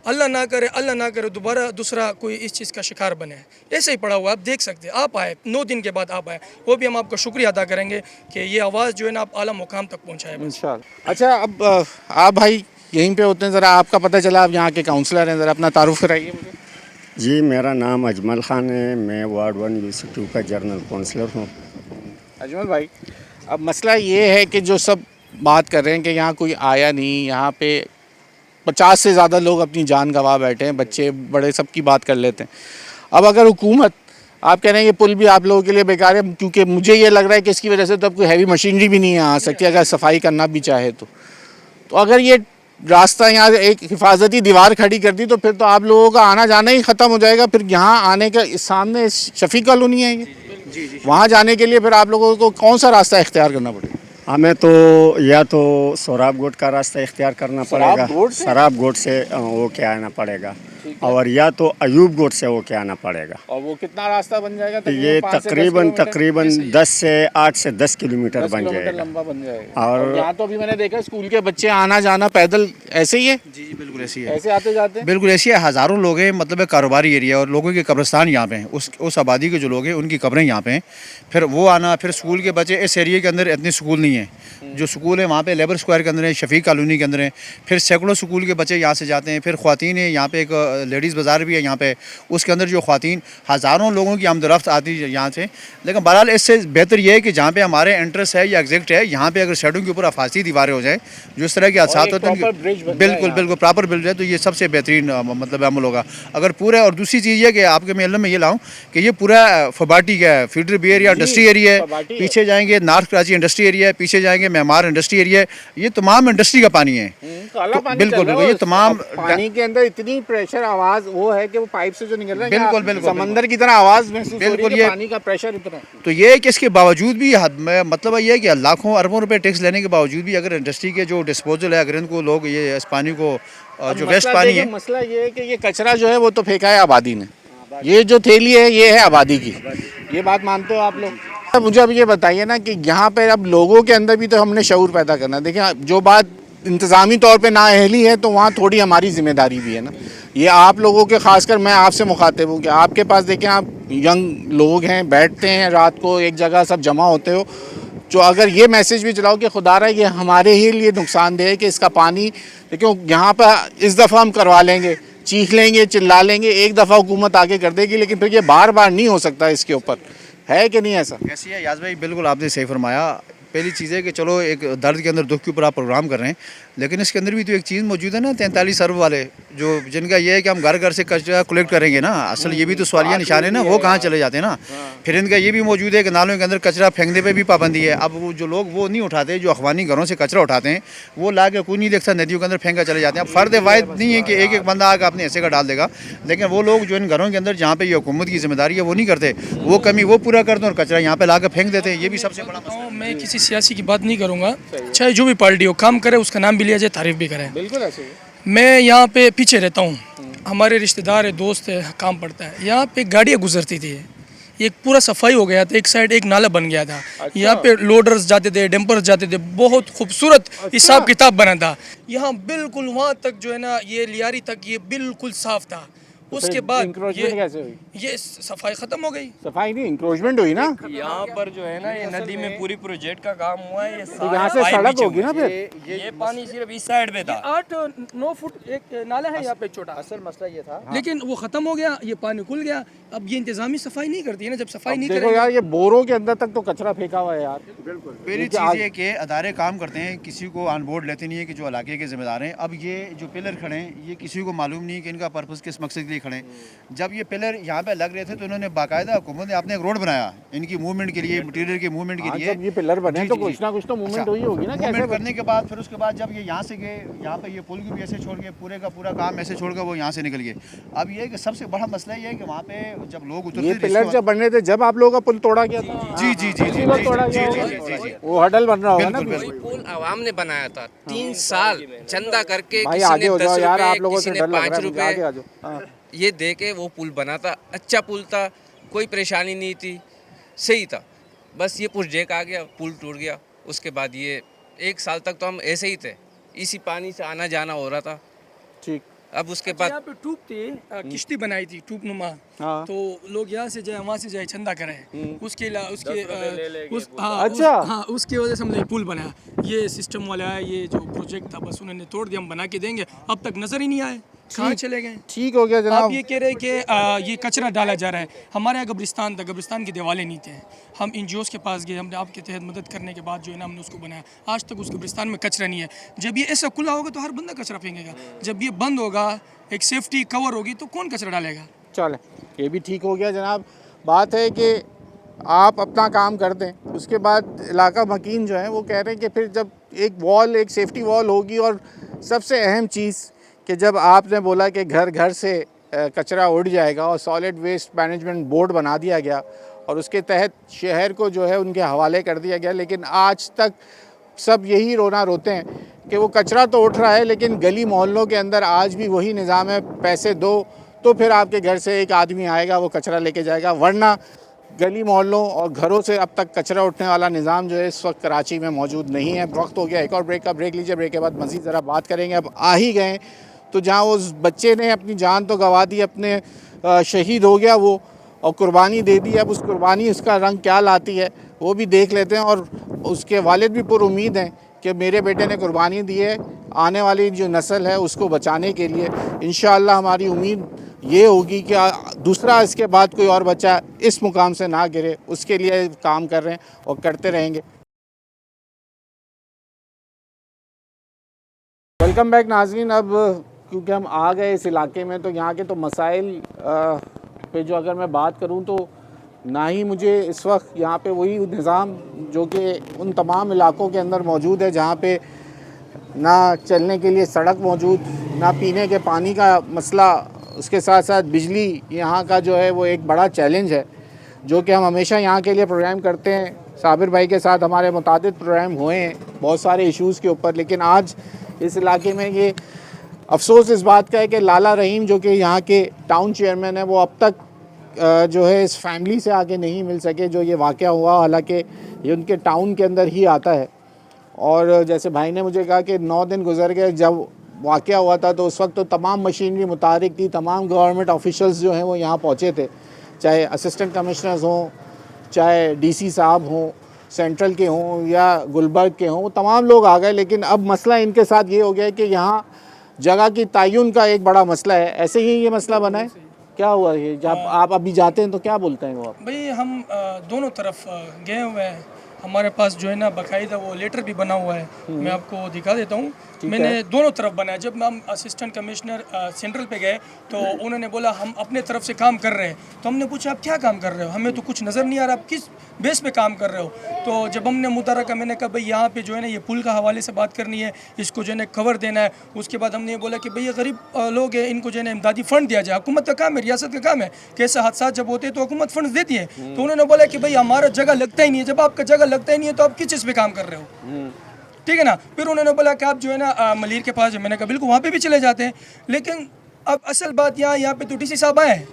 Speaker 2: अल्लाह ना करे दोबारा दूसरा कोई इस चीज़ का शिकार बने। ऐसे ही पड़ा हुआ, आप देख सकते हैं। आप आए 9 दिन के बाद, आप आए, वो भी हम आपका शुक्रिया अदा करेंगे कि ये आवाज़ जो है ना आप आला मुकाम तक पहुँचाए।
Speaker 1: इंशाल्लाह। अच्छा, अब आप भाई यहीं पे होते हैं, ज़रा आपका पता चला आप यहाँ के काउंसलर हैं, ज़रा अपना तारुफ कराइए मुझे।
Speaker 5: जी मेरा नाम अजमल ख़ान है, मैं वार्ड 1 यूसी 2 का जनरल काउंसलर हूँ।
Speaker 1: अजमल भाई, अब मसला ये है कि जो सब बात कर रहे हैं कि यहाँ कोई आया नहीं, यहाँ पे 50 से ज़्यादा लोग अपनी जान गंवा बैठे हैं, बच्चे बड़े सबकी बात कर लेते हैं। अब अगर हुकूमत, आप कह रहे हैं ये पुल भी आप लोगों के लिए बेकार है, क्योंकि मुझे ये लग रहा है कि इसकी वजह से तो अब कोई हैवी मशीनरी भी नहीं आ सकती अगर सफाई करना भी चाहे तो अगर ये रास्ता यहाँ एक हिफाजती दीवार खड़ी कर दी तो फिर तो आप लोगों का आना जाना ही ख़त्म हो जाएगा। फिर यहाँ आने का इस सामने शफी कॉलोनी है ये, वहाँ जाने के लिए फिर आप लोगों को कौन सा रास्ता इख्तियार करना पड़ेगा?
Speaker 5: हमें तो या तो सोराब गोट का रास्ता इख्तियार करना पड़ेगा, शराब गोट से वो के आना पड़ेगा, और या तो अयूब गोट से वो के आना पड़ेगा।
Speaker 1: और वो कितना रास्ता बन जाएगा?
Speaker 5: ये तकरीबन 8 से 10 किलोमीटर बन जाएगा,
Speaker 1: लंबा बन जाएगा।
Speaker 5: और
Speaker 1: यहाँ तो अभी मैंने देखा स्कूल के बच्चे आना जाना पैदल ऐसे ही है।
Speaker 3: जी बिल्कुल ऐसी है,
Speaker 1: ऐसे आते जाते हैं।
Speaker 3: बिल्कुल ऐसी है। हज़ारों लोग हैं, मतलब है कारोबारी एरिया, और लोगों के कब्रिस्तान यहाँ पे हैं। उस आबादी के जो लोग हैं उनकी कब्रें यहाँ पे हैं। फिर वो आना, फिर स्कूल के बच्चे, इस एरिया के अंदर इतने स्कूल नहीं है। जो स्कूल है वहाँ पे लेबर स्क्वायर के अंदर है, शफीक कॉलोनी के अंदर है। फिर सैकड़ों स्कूल के बच्चे यहाँ से जाते हैं। फिर ख्वातीन है, यहाँ पे एक लेडीज़ बाज़ार भी है यहाँ पे, उसके अंदर जो ख्वातीन, हज़ारों लोगों की आमदरफ्त आती है यहाँ से। लेकिन बहरहाल इससे बेहतर ये है कि जहाँ पे हमारे एंट्रेंस है या एग्जिट है, यहाँ पे अगर सड़कों के ऊपर अफासी दीवारें हो जाए, जो इस तरह के हादसा होते हैं, बिल्कुल प्रॉपर ब्रिज है, तो ये सबसे बेहतरीन मतलब अमल होगा। अगर पूरा, और दूसरी चीज़ ये कि आपके मेल में ये लाऊं कि ये पूरा फबाटी का है, feeder B area industry area है, पीछे जाएंगे नॉर्थ कराची इंडस्ट्री एरिया है, पीछे जाएंगे मेमार इंडस्ट्री एरिया है, ये तमाम इंडस्ट्री का पानी है। बिल्कुल ये तमाम
Speaker 1: पानी के अंदर इतनी प्रेशर आवाज वो है कि वो पाइप से जो निकल रहा है,
Speaker 3: बिल्कुल
Speaker 1: समंदर की तरह आवाज महसूस हो रही है,
Speaker 3: बिल्कुल
Speaker 1: कि
Speaker 3: ये
Speaker 1: पानी का प्रेशर इतना।
Speaker 3: तो ये है कि इसके बावजूद भी मतलब ये है कि लाखों अरबों रुपए टैक्स लेने के बावजूद भी अगर इंडस्ट्री के जो डिस्पोजल है, अगर इनको लोग ये इस पानी को जो वेस्ट पानी है,
Speaker 1: मसला ये है कि ये कचरा जो है वो तो फेंका है आबादी ने, ये जो थैली है ये है आबादी की। ये बात मानते हो आप लोग? अब मुझे अब ये बताइए ना कि यहाँ पे अब लोगों के अंदर भी तो हमने शऊर पैदा करना है। देखिए, जो बात इंतज़ामी तौर पे नाअहली है तो वहाँ थोड़ी हमारी जिम्मेदारी भी है ना। ये आप लोगों के, खासकर मैं आपसे मुखातिब हूँ कि आपके पास देखें, आप यंग लोग हैं, बैठते हैं रात को एक जगह सब जमा होते हो, जो अगर ये मैसेज भी चलाओ कि खुदारा ये हमारे ही लिए नुकसानदेह है कि इसका पानी, देखो यहाँ पर इस दफ़ा हम करवा लेंगे, चीख लेंगे, चिल्ला लेंगे, एक दफ़ा हुकूमत आगे कर देगी, लेकिन फिर ये बार बार नहीं हो सकता। इसके ऊपर है कि नहीं ऐसा?
Speaker 3: ऐसी है याज भाई, बिल्कुल आपने सही फरमाया। पहली चीज़ है कि चलो एक दर्द के अंदर दुख के ऊपर आप प्रोग्राम कर रहे हैं, लेकिन इसके अंदर भी तो एक चीज़ मौजूद है ना, 43 अरब वाले जो जिनका ये है कि हम घर घर से कचरा कलेक्ट करेंगे ना, असल ये भी तो सवालिया निशान है ना, वो कहाँ चले जाते हैं ना। फिर इनका ये भी मौजूद है कि नालों के अंदर कचरा फेंकने पे भी पाबंदी है। अब वो जो लोग वो नहीं उठाते, जो अखवानी घरों से कचरा उठाते हैं, वो ला के कोई नहीं देखता, नदियों के अंदर फेंका चले जाते हैं। अब फ़र्द वाहिद नहीं है कि एक एक बंदा आकर अपने ऐसे का डाल देगा, लेकिन वो लोग जो इन घरों के अंदर जहाँ पे ये हुकूमत की जिम्मेदारी है वो नहीं करते, वो कमी वो पूरा करते हैं और कचरा यहाँ पे ला कर फेंक देते हैं। ये भी सबसे बड़ा मसला है।
Speaker 2: मैं किसी सियासी की बात नहीं करूँगा, चाहे जो भी पार्टी हो, काम करे उसका नाम भी लिया जाए, तारीफ भी करें।
Speaker 1: बिल्कुल ऐसे ही।
Speaker 2: मैं यहाँ पे पीछे रहता हूँ, हमारे रिश्तेदार है, दोस्त है, काम पड़ता है। यहाँ पे गाड़ियाँ गुजरती थी, एक पूरा सफाई हो गया था, एक साइड एक नाला बन गया था। यहाँ पे लोडर्स जाते थे, डंपर्स जाते थे, बहुत खूबसूरत हिसाब किताब बना था। यहाँ बिल्कुल वहाँ तक जो है ना, ये लियारी तक ये बिल्कुल साफ था। उसके बाद
Speaker 1: कैसे हुई?
Speaker 2: ये सफाई ख़त्म हो गई।
Speaker 1: सफाई नहीं, इंक्रोचमेंट हुई ना।
Speaker 4: यहाँ पर जो है ना, ये नदी में पूरी प्रोजेक्ट का काम हुआ है, ये
Speaker 1: तो यहाँ से सड़क होगी ना फिर।
Speaker 4: ये पानी सिर्फ इस साइड पे था।
Speaker 2: 8-9 फुट एक नाला है यहाँ पे छोटा।
Speaker 3: असल मसला ये था,
Speaker 2: लेकिन वो ख़त्म हो गया, ये पानी खुल गया। अब ये इंतजामी सफाई नहीं करती है ना, जब सफाई नहीं
Speaker 1: देखो
Speaker 2: करेगी।
Speaker 1: यार, ये बोरों के अंदर तक तो कचरा फेंका हुआ है यार। बिल्कुल।
Speaker 3: पहली चीज़ ये कि अदारे काम करते हैं, किसी को ऑन बोर्ड लेते नहीं है कि जो इलाके के जिम्मेदार हैं। अब ये जो पिलर खड़े हैं, ये किसी को मालूम नहीं कि इनका पर्पस किस मकसद के लिए खड़े हैं। जब ये पिलर यहाँ पे लग रहे थे तो इन्होंने बाकायदा हुकूमत ने आपने एक रोड बनाया इनकी मूवमेंट के लिए, मटीरियल के मूवमेंट के लिए।
Speaker 1: जब ये पिलर बने तो कुछ ना कुछ तो मूवमेंट हुई होगी ना।
Speaker 3: मूवमेंट करने के बाद फिर उसके बाद जब ये यहाँ से गए, यहाँ पे ये पुल को भी ऐसे छोड़ के पूरे का पूरा काम ऐसे छोड़ कर वो यहाँ से निकल गए। अब ये कि सबसे बड़ा मसला ये है कि वहाँ पे जब लोग उतरते,
Speaker 1: ये पिलर जब बन रहे थे, जब आप लोगों का पुल तोड़ा गया था।
Speaker 3: जी जी जी जी
Speaker 1: तोड़ा गया होगा। वो हडल बन रहा होगा ना।
Speaker 6: पुल आवाम ने बनाया था 3 साल चंदा करके,
Speaker 1: भाई
Speaker 6: किसी
Speaker 1: आगे
Speaker 6: ने
Speaker 1: हो
Speaker 6: 10
Speaker 1: जाओ यार, आप
Speaker 6: रुपए,
Speaker 1: लोगों
Speaker 6: किसी
Speaker 1: से
Speaker 6: ने
Speaker 1: डर लग रहा
Speaker 6: 5
Speaker 1: है मुझे। आगे आ
Speaker 6: रुपए,
Speaker 1: जाओ। हाँ।
Speaker 6: ये दे के वो पुल बना था। अच्छा पुल था, कोई परेशानी नहीं थी, सही था। बस ये प्रोजेक्ट आ गया, पुल टूट गया। उसके बाद ये 1 साल तक तो हम ऐसे ही थे, इसी पानी से आना जाना हो रहा था।
Speaker 1: ठीक।
Speaker 6: अब उसके बाद
Speaker 2: यहाँ पे टूब थी, किश्ती बनाई थी टूब नुमा।
Speaker 1: हाँ।
Speaker 2: तो लोग यहाँ से जाए, वहाँ से जाए, चंदा करें। उसके
Speaker 1: अच्छा।
Speaker 2: हाँ, उसकी वजह से हमने पुल बनाया। ये सिस्टम वाला है, ये जो प्रोजेक्ट था बस उन्होंने तोड़ दिया, हम बना के देंगे। अब तक नजर ही नहीं आए। कहाँ चले गए?
Speaker 1: ठीक हो गया
Speaker 2: आप
Speaker 1: जनाब।
Speaker 2: ये कह रहे हैं कि ये कचरा डाला जा रहा है। हमारे यहाँ कब्रिस्तान था, कब्रिस्तान के दिवाले नहीं थे। हम NGOs के पास गए, हमने आपके तहत मदद करने के बाद जो है ना हमने उसको बनाया। आज तक उस कब्रिस्तान में कचरा नहीं है। जब ये ऐसा खुला होगा तो हर बंदा कचरा फेंकेगा। जब ये बंद होगा, एक सेफ्टी कवर होगी, तो कौन कचरा डालेगा?
Speaker 1: चलें, ये भी ठीक हो गया जनाब। बात है कि आप अपना काम कर दें, उसके बाद इलाका मकीन जो है वो कह रहे हैं कि फिर जब एक वॉल, एक सेफ्टी वॉल होगी, और सबसे अहम चीज़ कि जब आपने बोला कि घर घर से कचरा उड़ जाएगा और सॉलिड वेस्ट मैनेजमेंट बोर्ड बना दिया गया और उसके तहत शहर को जो है उनके हवाले कर दिया गया, लेकिन आज तक सब यही रोना रोते हैं कि वो कचरा तो उठ रहा है लेकिन गली मोहल्लों के अंदर आज भी वही निज़ाम है, पैसे दो तो फिर आपके घर से एक आदमी आएगा वो कचरा लेके जाएगा, वरना गली मोहल्लों और घरों से अब तक कचरा उठने वाला निज़ाम जो है इस वक्त कराची में मौजूद नहीं है। वक्त हो गया एक और ब्रेक का। ब्रेक लीजिए, ब्रेक के बाद मज़ीद ज़रा बात करेंगे। अब आ ही गए तो जहाँ उस बच्चे ने अपनी जान तो गंवा दी, अपने शहीद हो गया वो और कुर्बानी दे दी, अब उस कुर्बानी उसका रंग क्या लाती है वो भी देख लेते हैं। और उसके वालिद भी पुरुमीद हैं कि मेरे बेटे ने कुर्बानी दी है आने वाली जो नस्ल है उसको बचाने के लिए। इंशाअल्लाह हमारी उम्मीद ये होगी कि दूसरा इसके बाद कोई और बच्चा इस मुकाम से ना गिरे, उसके लिए काम कर रहे हैं और करते रहेंगे। वेलकम बैक नाज़रीन। अब क्योंकि हम आ गए इस इलाके में तो यहाँ के तो मसाइल पे जो अगर मैं बात करूँ तो ना ही मुझे इस वक्त यहाँ पे वही निज़ाम जो कि उन तमाम इलाकों के अंदर मौजूद है जहाँ पे ना चलने के लिए सड़क मौजूद, ना पीने के पानी का मसला, उसके साथ साथ बिजली यहाँ का जो है वो एक बड़ा चैलेंज है जो कि हम हमेशा यहाँ के लिए प्रोग्राम करते हैं। साबिर भाई के साथ हमारे मुतादिद प्रोग्राम हुए हैं बहुत सारे इश्यूज़ के ऊपर, लेकिन आज इस इलाके में ये अफसोस इस बात का है कि लाला रहीम जो कि यहाँ के टाउन चेयरमैन है वो अब तक जो है इस फैमिली से आके नहीं मिल सके जो ये वाक़या हुआ, हालांकि ये उनके टाउन के अंदर ही आता है। और जैसे भाई ने मुझे कहा कि 9 दिन गुजर गए, जब वाक़या हुआ था तो उस वक्त तो तमाम मशीनरी मुतारिक थी, तमाम गवर्नमेंट ऑफिशल्स जो हैं वो यहाँ पहुँचे थे, चाहे असिस्टेंट कमिश्नर्स हों, चाहे DC साहब हों, सेंट्रल के हों या गुलबर्ग के हों, वो तमाम लोग आ गए। लेकिन अब मसला इनके साथ ये हो गया है कि यहाँ जगह की तयन का एक बड़ा मसला है। ऐसे ही ये मसला बना है। क्या हुआ ये, जब आप अभी जाते हैं तो क्या बोलते हैं वो आप?
Speaker 2: भाई हम दोनों तरफ गए हुए हैं। हमारे पास जो है ना बाकायदा वो लेटर भी बना हुआ है, मैं आपको दिखा देता हूँ। मैंने दोनों तरफ बनाया। जब हम असिस्टेंट कमिश्नर सेंट्रल पे गए तो उन्होंने बोला हम अपने तरफ से काम कर रहे हैं। तो हमने पूछा आप क्या काम कर रहे हो, हमें तो कुछ नज़र नहीं आ रहा, आप किस बेस पे काम कर रहे हो? तो जब हमने मुतारका, मैंने कहा भाई यहाँ पे जो है ना ये पुल का हवाले से बात करनी है, इसको जो है ना कवर देना है। उसके बाद हमने ये बोला कि भाई ये गरीब लोग हैं, इनको जो है ना इमदादी फ़ंड दिया जाए, हुकूमत का काम है, रियासत का काम है कि ऐसे हादसा जब होते हैं तो हुकूमत फ़ंड देती है। तो उन्होंने बोला कि भाई हमारा जगह लगता ही नहीं है, जब आपका जगह लगता ही नहीं है तो आप किस चीज़ पे काम कर रहे हो? ठीक है ना। फिर उन्होंने बोला कि आप जो है ना मलिर के पास, मैंने कहा बिल्कुल वहाँ पे भी चले जाते हैं। लेकिन अब असल बात यहाँ पे तो DC साहब आए,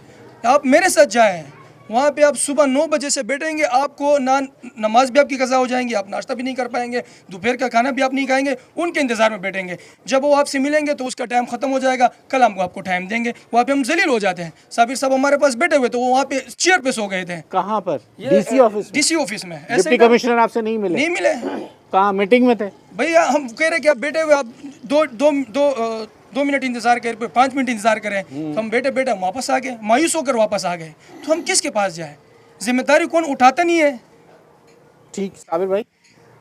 Speaker 2: आप मेरे साथ जाएँ, वहाँ पे आप सुबह 9 बजे से बैठेंगे, आपको नमाज भी आपकी कज़ा हो जाएंगी, आप नाश्ता भी नहीं कर पाएंगे, दोपहर का खाना भी आप नहीं खाएंगे, उनके इंतज़ार में बैठेंगे। जब वो आपसे मिलेंगे तो उसका टाइम ख़त्म हो जाएगा, कल हम आपको टाइम देंगे। वहाँ पे हम जलील हो जाते हैं। साबिर साहब हमारे पास बैठे हुए तो वो वहाँ पे चेयर पे सो गए थे।
Speaker 1: कहाँ पर? DC office?
Speaker 2: DC ऑफिस में।
Speaker 1: डिप्टी कमिश्नर आपसे नहीं मिले?
Speaker 2: नहीं मिले।
Speaker 1: कहाँ मीटिंग में थे?
Speaker 2: भैया हम कह रहे कि आप बैठे हुए, आप दो मिनट इंतजार करें, 5 मिनट इंतजार करें। तो हम बैठे बैठे वापस आ गए, मायूस होकर वापस आ गए। तो हम किसके पास जाए? जिम्मेदारी कौन उठाता नहीं है?
Speaker 1: ठीक साबिर भाई,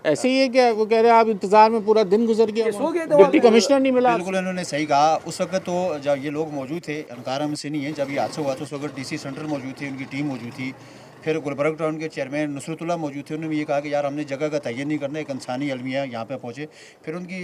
Speaker 1: ऐसे ही है क्या? वो कह रहे हैं आप इंतजार में पूरा दिन गुजर गया,
Speaker 2: सो गए थे
Speaker 1: डिप्टी कमिश्नर नहीं मिला?
Speaker 3: बिल्कुल इन्होंने सही कहा। उस वक्त तो जब ये लोग मौजूद थे, अनकारा में से नहीं है, जब ये हादसा हुआ तो उस वक्त DC सेंट्रल मौजूद थी, उनकी टीम मौजूद थी। फिर गुलबर्ग टाउन के चेयरमैन नुसरतुल्लाह मौजूद थे। उन्होंने ये कहा कि यार हमने जगह का तयन नहीं करना, एक इंसानी अलमिया यहाँ पे पहुँचे। फिर उनकी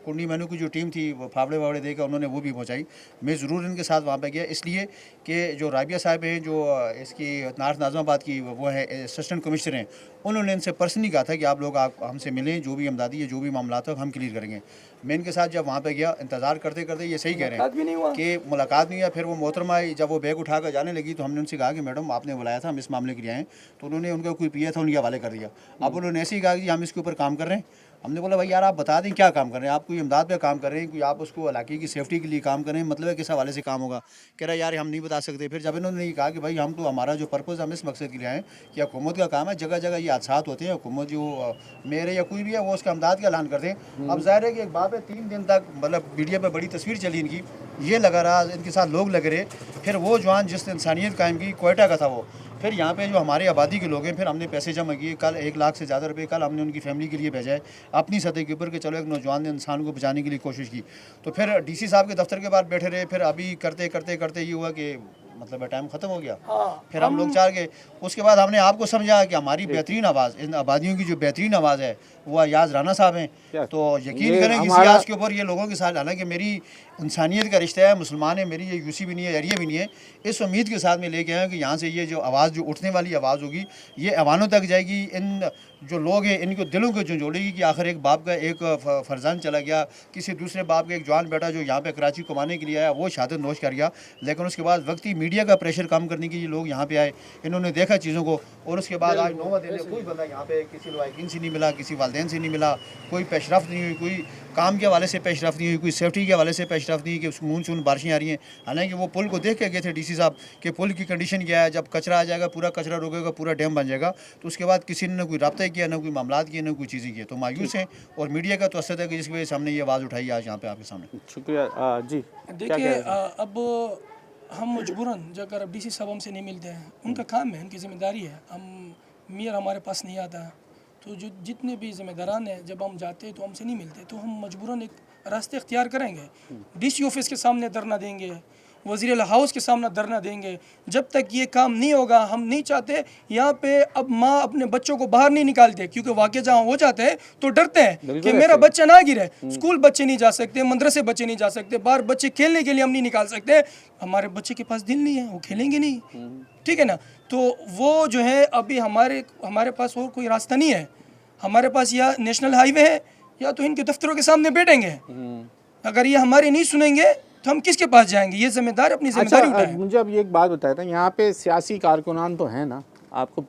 Speaker 3: कुंडी मैनू की जो टीम थी वो फावड़े वावड़े देकर उन्होंने वो भी पहुँचाई। मैं ज़रूर इनके साथ वहाँ पे गया, इसलिए कि जो राबिया साहब हैं, जो इसकी नॉर्थ नाज़माबाद की वो है असिस्टेंट कमिश्नर हैं, उन्होंने इनसे पर्सनली कहा था कि आप लोग हमसे मिलें, जो भी इमदादी है, जो भी मामला हो हम क्लियर करेंगे। मैं इनके साथ जब वहाँ पे गया, इंतज़ार करते करते ये सही कह रहे हैं कि मुलाकात नहीं हुआ। फिर वो मोहतरमा आई, जब वो बैग उठाकर जाने लगी तो हमने उनसे कहा कि मैडम आपने बुलाया था, हम इस मामले के लिए आए हैं। तो उन्होंने उनका कोई पिया था, उनके हवाले कर दिया। अब उन्होंने ऐसे ही कहा कि हम इसके ऊपर काम कर रहे हैं, हमने बोला भाई यार आप बता दें क्या काम कर रहे हैं, आप कोई इमदाद पे काम कर रहे हैं, कोई आप उसको इलाके की सेफ्टी के लिए काम कर रहे हैं, मतलब है किस हवाले से काम होगा। कह रहा यार हम नहीं बता सकते। फिर जब इन्होंने कहा कि भाई हम तो हमारा जो पर्पज़ हम इस मकसद के लिए आए कि हुकूमत का काम है, जगह जगह ये हादसा होते हैं, हुकूमत जो मेयर है या कोई भी है वो उसका इमदाद का ऐलान करते हैं। अब ज़ाहिर है कि एक बात है 3 दिन तक मतलब मीडिया पर बड़ी तस्वीर चली इनकी, ये लगा रहा, इनके साथ लोग लगे रहे। फिर वो जवान जिसने इंसानियत कायम की, कोयटा का था वो, फिर यहाँ पे जो हमारे आबादी के लोग हैं, फिर हमने पैसे जमा किए। कल 1 लाख से ज़्यादा रुपए कल हमने उनकी फैमिली के लिए भेजा है अपनी सतह के ऊपर कि चलो एक नौजवान ने इंसान को बचाने के लिए कोशिश की। तो फिर डीसी साहब के दफ्तर के बाहर बैठे रहे। फिर अभी करते करते करते ये हुआ कि मतलब टाइम ख़त्म हो गया। फिर हम लोग चार गए। उसके बाद हमने आपको समझा कि हमारी बेहतरीन आवाज़, इन आबादियों की जो बेहतरीन आवाज़ है वो अयाज राना साहब हैं। तो यकीन करें कि इस आवाज़ के ऊपर ये लोगों के साथ, हालांकि मेरी इंसानियत का रिश्ता है, मुसलमान है, मेरी ये यूसी भी नहीं है, एरिया भी नहीं है, इस उम्मीद के साथ मैं लेके आया कि यहाँ से ये जो आवाज़ जो उठने वाली आवाज़ होगी ये अवानों तक जाएगी, इन जो लोग हैं इनको दिलों को झंझोड़ेगी कि आखिर एक बाप का एक फर्जान चला गया, किसी दूसरे बाप का एक जवान बेटा जो यहाँ पे कराची कमाने के लिए आया वो शहादत नोश कर गया। लेकिन उसके बाद वक्ती मीडिया का प्रेशर कम करने के लिए लोग यहाँ पे आए, इन्होंने देखा चीज़ों को, और उसके बाद आज 9वां दिन है, कोई बंदा यहाँ पे किसी लायकीन से नहीं मिला, किसी वालदेन से नहीं मिला, कोई पेशरफ नहीं हुई, कोई काम के हवाले से पेशरफ नहीं हुई, कोई सेफ्टी के हवाले से पेशरफ नहीं कि मानसून बारिशें आ रही हैं। हालांकि वो पुल को देख के गए थे डीसी साहब कि पुल की कंडीशन क्या है, जब कचरा आ जाएगा पूरा कचरा रोकेगा पूरा डैम बन जाएगा। तो उसके बाद किसी ने कोई रब्ता किया, ना कोई मामला किए, ना कोई चीज़ें की। तो मायूस हैं, और मीडिया का तो असर है कि जिसकी वजह से हमने ये आवाज़ उठाई आज यहाँ पे आपके सामने।
Speaker 1: शुक्रिया जी।
Speaker 2: देखिए अब हम मजबूरन जो अगर डीसी साहब हमसे नहीं मिलते हैं, उनका काम है, उनकी जिम्मेदारी है। हम मेयर हमारे पास नहीं आता, तो जो जितने भी जिम्मेदारान हैं जब हम जाते हैं तो हमसे नहीं मिलते, तो हम मजबूरन एक रास्ते इख्तियार करेंगे। डीसी ऑफिस के सामने धरना देंगे, वज़ीर हाउस के सामने धरना देंगे। जब तक ये काम नहीं होगा, हम नहीं चाहते यहाँ पे अब माँ अपने बच्चों को बाहर नहीं निकालते, क्योंकि वाक़या जहाँ हो जाते हैं तो डरते हैं कि मेरा बच्चा ना गिरे। स्कूल बच्चे नहीं जा सकते, मदरसे बच्चे नहीं जा सकते, बाहर बच्चे खेलने के लिए हम नहीं निकाल सकते। हमारे बच्चे के पास दिल नहीं है, वो खेलेंगे नहीं, ठीक है ना। तो वो जो है अभी हमारे पास और कोई रास्ता नहीं है। हमारे पास या नेशनल हाईवे है या तो इनके दफ्तरों के सामने बैठेंगे। अगर ये हमारे नहीं सुनेंगे तो हम किसके पास जाएंगे? ये जिम्मेदार अपनी जिम्मेदारी उठाएं।
Speaker 1: मुझे अब ये एक बात बताया था, यहाँ पे सियासी कारकुनान तो हैं ना, आपको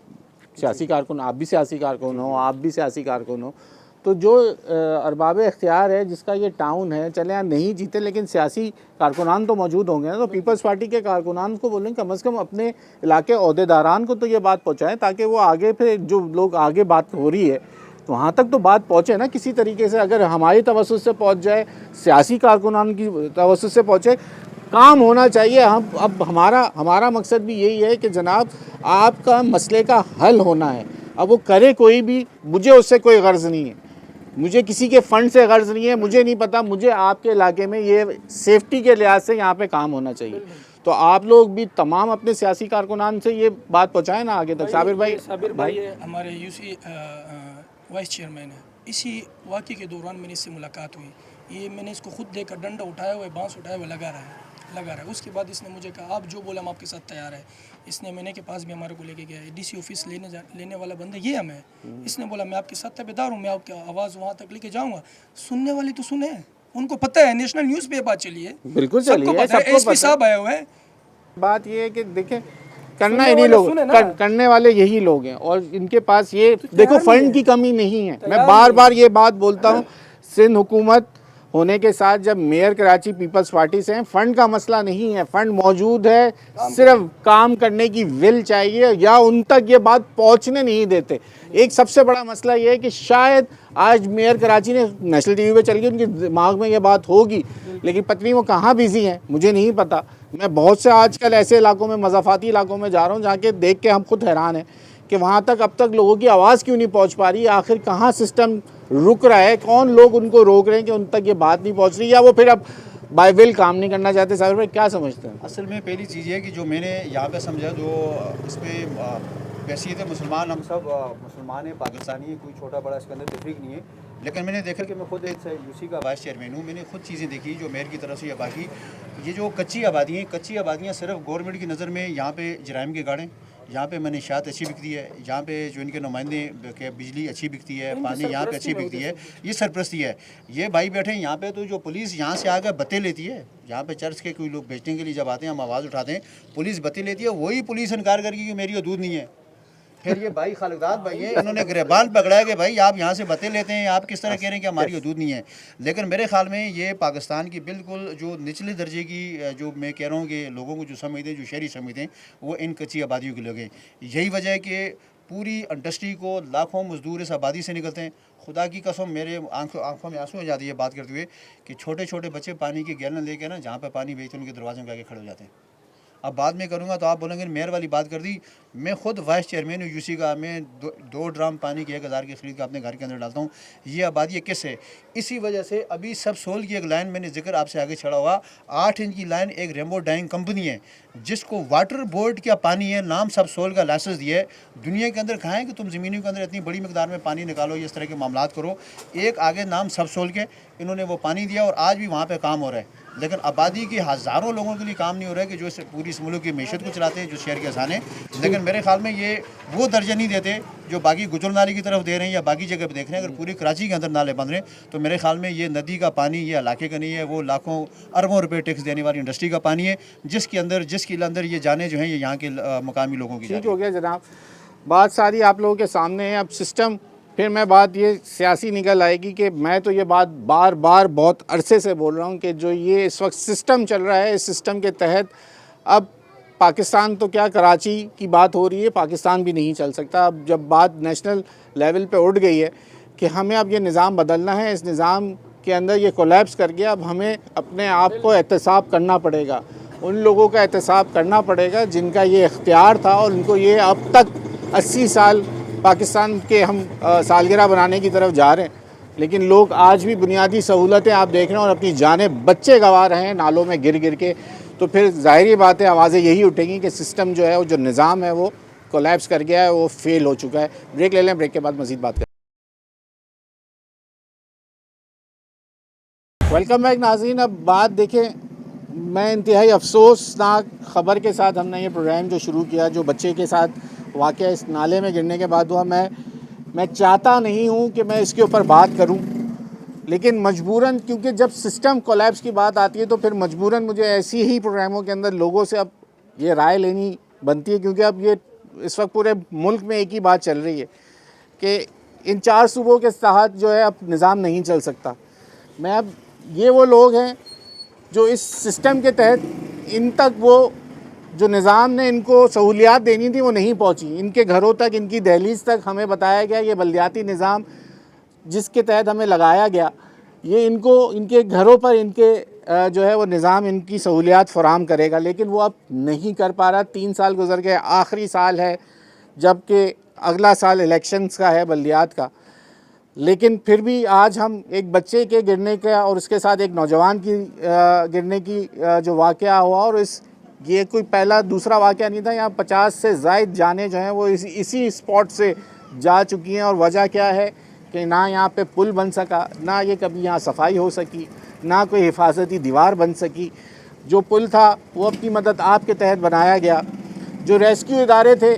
Speaker 1: सियासी कारकुन, आप भी सियासी कारकुन हो, आप भी सियासी कारकुन हो, तो जो अरबाब इख्तियार है जिसका ये टाउन है, चले यहाँ नहीं जीते लेकिन सियासी कारकुनान तो मौजूद होंगे ना, तो पीपल्स पार्टी के कारकुनान को बोलें कम से कम अपने इलाके अहदेदारान को तो ये बात पहुँचाएँ ताकि वो आगे फिर जो लोग आगे बात हो रही है तो वहाँ तक तो बात पहुँचे ना किसी तरीके से। अगर हमारी तवज्जुह से पहुँच जाए, सियासी कारकुनान की तवज्जुह से पहुँचे, काम होना चाहिए। हम अब हमारा मकसद भी यही है कि जनाब आपका मसले का हल होना है। अब वो करे कोई भी, मुझे उससे कोई गर्ज नहीं है, मुझे किसी के फ़ंड से गर्ज नहीं है, मुझे नहीं पता, मुझे आपके इलाके में ये सेफ्टी के लिहाज से यहाँ पे काम होना चाहिए। तो आप लोग भी तमाम अपने सियासी कारकुनान से ये बात पहुँचाएँ ना आगे तक। साबिर भाई
Speaker 2: हमारे यूसी वाइस चेयरमैन है। इसी वाक़े के दौरान मेरी इससे मुलाकात हुई। ये मैंने इसको खुद देखकर डंडा उठाया हुआ है, बांस उठाया हुआ लगा रहा है। उसके बाद इसने मुझे कहा आप जो बोला हम आपके साथ तैयार है। इसने मैंने के पास भी हमारे को लेके गया है, डीसी ऑफिस लेने वाला बंदा ये हमें। इसने बोला मैं आपके साथ तबेदार हूँ, मैं आपकी आवाज़ वहाँ तक लेके जाऊँगा। सुनने वाले तो सुने, उनको पता है, नेशनल न्यूज़ पे बात चली है,
Speaker 1: बिल्कुल
Speaker 2: सबको पता है, एसपी साहब आए हुए हैं।
Speaker 1: बात ये है कि देखें करना इन्हीं लोग, करने वाले यही लोग हैं, और इनके पास ये देखो फंड की कमी नहीं है। मैं बार बार ये बात बोलता हूँ, सिंध हुकूमत होने के साथ जब मेयर कराची पीपल्स पार्टी से हैं, फंड का मसला नहीं है, फंड मौजूद है, सिर्फ काम करने की विल चाहिए, या उन तक ये बात पहुंचने नहीं देते। एक सबसे बड़ा मसला ये है कि शायद आज मेयर कराची ने नेशनल टीवी पे चल गई, उनके दिमाग में ये बात होगी, लेकिन पता नहीं वो कहाँ बिजी हैं, मुझे नहीं पता। मैं बहुत से आजकल ऐसे इलाकों में, मज़ाफ़ाती इलाकों में जा रहा हूँ जहाँ के देख के हम खुद हैरान हैं कि वहाँ तक अब तक लोगों की आवाज़ क्यों नहीं पहुँच पा रही, आखिर कहाँ सिस्टम रुक रहा है, कौन लोग उनको रोक रहे हैं कि उन तक ये बात नहीं पहुँच रही, या वो फिर अब बाय विल काम नहीं करना चाहते। साबिर भाई क्या समझते हैं?
Speaker 3: असल में पहली चीज़ ये कि जो मैंने यहाँ पे समझा, जो इसमें हैसियत मुसलमान, हम सब मुसलमान हैं, पाकिस्तानी है, कोई छोटा बड़ा इसके अंदर तफरीक नहीं है। लेकिन मैंने देखा कि मैं खुद एक यूसी का वाइस चेयरमैन हूँ, मैंने खुद चीज़ें देखी जो मेयर की तरफ से, या बाकी ये जो कच्ची आबादियाँ सिर्फ गवर्नमेंट की नज़र में यहाँ पे जराइम के गाड़े, यहाँ पे मनशियात अच्छी बिकती है, यहाँ पे जो इनके नुमाइंदे के बिजली अच्छी बिकती है, पानी यहाँ पे अच्छी बिकती है, ये सरपरस्ती है। ये भाई बैठे हैं यहाँ पे, तो जो पुलिस यहाँ से आकर बत्ते लेती है, यहाँ पे चर्च के कोई लोग बेचने के लिए जब आते हैं, हम आवाज़ उठाते हैं, पुलिस बत्ती लेती है, वही पुलिस इनकार करके कि मेरी हदूद नहीं है, फिर ये भाई खालिदात भाई हैं, इन्होंने गिरबान पकड़ा है कि भाई आप यहाँ से बते लेते हैं, आप किस तरह कह रहे हैं कि हमारी हदूद नहीं है। लेकिन मेरे ख्याल में ये पाकिस्तान की बिल्कुल जो निचले दर्जे की जो मैं कह रहा हूँ कि लोगों को जो समझते हैं, जो शहरी समझते हैं, वो इन कच्ची आबादियों के लोग हैं। यही वजह है कि पूरी इंडस्ट्री को लाखों मजदूर इस आबादी से निकलते हैं। खुदा की कसम मेरे आंखों में आंसू हो जाती है बात करते हुए कि छोटे छोटे बच्चे पानी की गैलन लेके ना जहाँ पे पानी बेचते हैं उनके दरवाजे में आके खड़े हो जाते हैं। अब बाद में करूँगा तो आप बोलेंगे मेयर वाली बात कर दी। मैं खुद वाइस चेयरमैन हूँ यूसी का, मैं दो ड्राम पानी की 1000 की खरीद कर अपने घर के अंदर डालता हूँ। ये आबादी किस है? इसी वजह से अभी सब सोल की एक लाइन मैंने जिक्र आपसे आगे छड़ा हुआ, 8 इंच की लाइन एक रेमबो डाइंग कंपनी है जिसको वाटर बोर्ड का पानी है, नाम सब सोल का लाइसेंस दिया है। दुनिया के अंदर कहाँ है कि तुम ज़मीनों के अंदर इतनी बड़ी मकदार में पानी निकालो, इस तरह के मामलात करो। एक आगे नाम सब सोल के इन्होंने वो पानी दिया और आज भी वहाँ पर काम हो रहा है। लेकिन आबादी के हज़ारों लोगों के लिए काम नहीं हो रहा है कि जो पूरी इस मुल्क की मैशत को चलाते हैं, जो शहर के आसान है। लेकिन मेरे ख्याल में ये वो दर्जा नहीं देते जो बाकी गुजर नाली की तरफ दे रहे हैं या बाकी जगह पे देख रहे हैं। अगर पूरी कराची के अंदर नाले बन रहे हैं तो मेरे ख्याल में ये नदी का पानी ये इलाके का नहीं है, वो लाखों अरबों रुपए टैक्स देने वाली इंडस्ट्री का पानी है जिसके अंदर ये जाने जो हैं ये यहाँ के मकामी लोगों की।
Speaker 1: ठीक हो गया जनाब, बात सारी आप लोगों के सामने है। अब सिस्टम, फिर मैं बात ये सियासी निकल आएगी कि मैं तो ये बात बार बार बहुत अरसे से बोल रहा हूँ कि जो ये इस वक्त सिस्टम चल रहा है, इस सिस्टम के तहत अब पाकिस्तान तो क्या कराची की बात हो रही है, पाकिस्तान भी नहीं चल सकता। अब जब बात नेशनल लेवल पे उठ गई है कि हमें अब ये निज़ाम बदलना है, इस निज़ाम के अंदर ये कोलैप्स कर गया, अब हमें अपने आप को एहतसाब करना पड़ेगा, उन लोगों का एहतसाब करना पड़ेगा जिनका ये इख्तियार था और उनको ये अब तक 80 साल पाकिस्तान के हम सालगिरह बनाने की तरफ जा रहे हैं, लेकिन लोग आज भी बुनियादी सहूलतें आप देख रहे हैं और अपनी जानें बच्चे गंवा रहे हैं नालों में गिर गिर के। तो फिर ज़ाहिर बात है आवाज़ें यही उठेंगी कि सिस्टम जो है, वो जो निज़ाम है वो कोलैप्स कर गया है, वो फेल हो चुका है। ब्रेक ले लें, ब्रेक के बाद मज़ीद बात करें। वेलकम बैक नाज़रीन। अब बात देखें, मैं इंतहाई अफसोसनाक ख़बर के साथ हमने ये प्रोग्राम जो शुरू किया, जो बच्चे के साथ वाक़या इस नाले में गिरने के बाद हुआ, मैं चाहता नहीं हूँ कि मैं इसके ऊपर बात करूँ, लेकिन मजबूरन, क्योंकि जब सिस्टम कोलैप्स की बात आती है तो फिर मजबूरन मुझे ऐसी ही प्रोग्रामों के अंदर लोगों से अब ये राय लेनी बनती है, क्योंकि अब ये इस वक्त पूरे मुल्क में एक ही बात चल रही है कि इन 4 सूबों के तहत जो है अब निज़ाम नहीं चल सकता। मैं अब ये वो लोग हैं जो इस सिस्टम के तहत इन तक वो जो निज़ाम ने इनको सहूलियात देनी थी वो नहीं पहुंची, इनके घरों तक, इनकी दहलीज तक हमें बताया गया ये बल्दियाती निज़ाम जिसके तहत हमें लगाया गया, ये इनको इनके घरों पर इनके जो है वो निज़ाम इनकी सहूलियात फ़राहम करेगा, लेकिन वो अब नहीं कर पा रहा। 3 साल गुजर गए, आखिरी साल है जबकि अगला साल इलेक्शंस का है, बल्दियात का, लेकिन फिर भी आज हम एक बच्चे के गिरने का और उसके साथ एक नौजवान की गिरने की जो वाक़या हुआ, और ये कोई पहला दूसरा वाक़या नहीं था, यहाँ 50 से ज़ायद जानें जो हैं वो इसी स्पॉट से जा चुकी हैं। और वजह क्या है कि ना यहाँ पे पुल बन सका, ना ये कभी यहाँ सफाई हो सकी, ना कोई हिफाजती दीवार बन सकी। जो पुल था वो अपनी मदद आपके तहत बनाया गया। जो रेस्क्यू इदारे थे,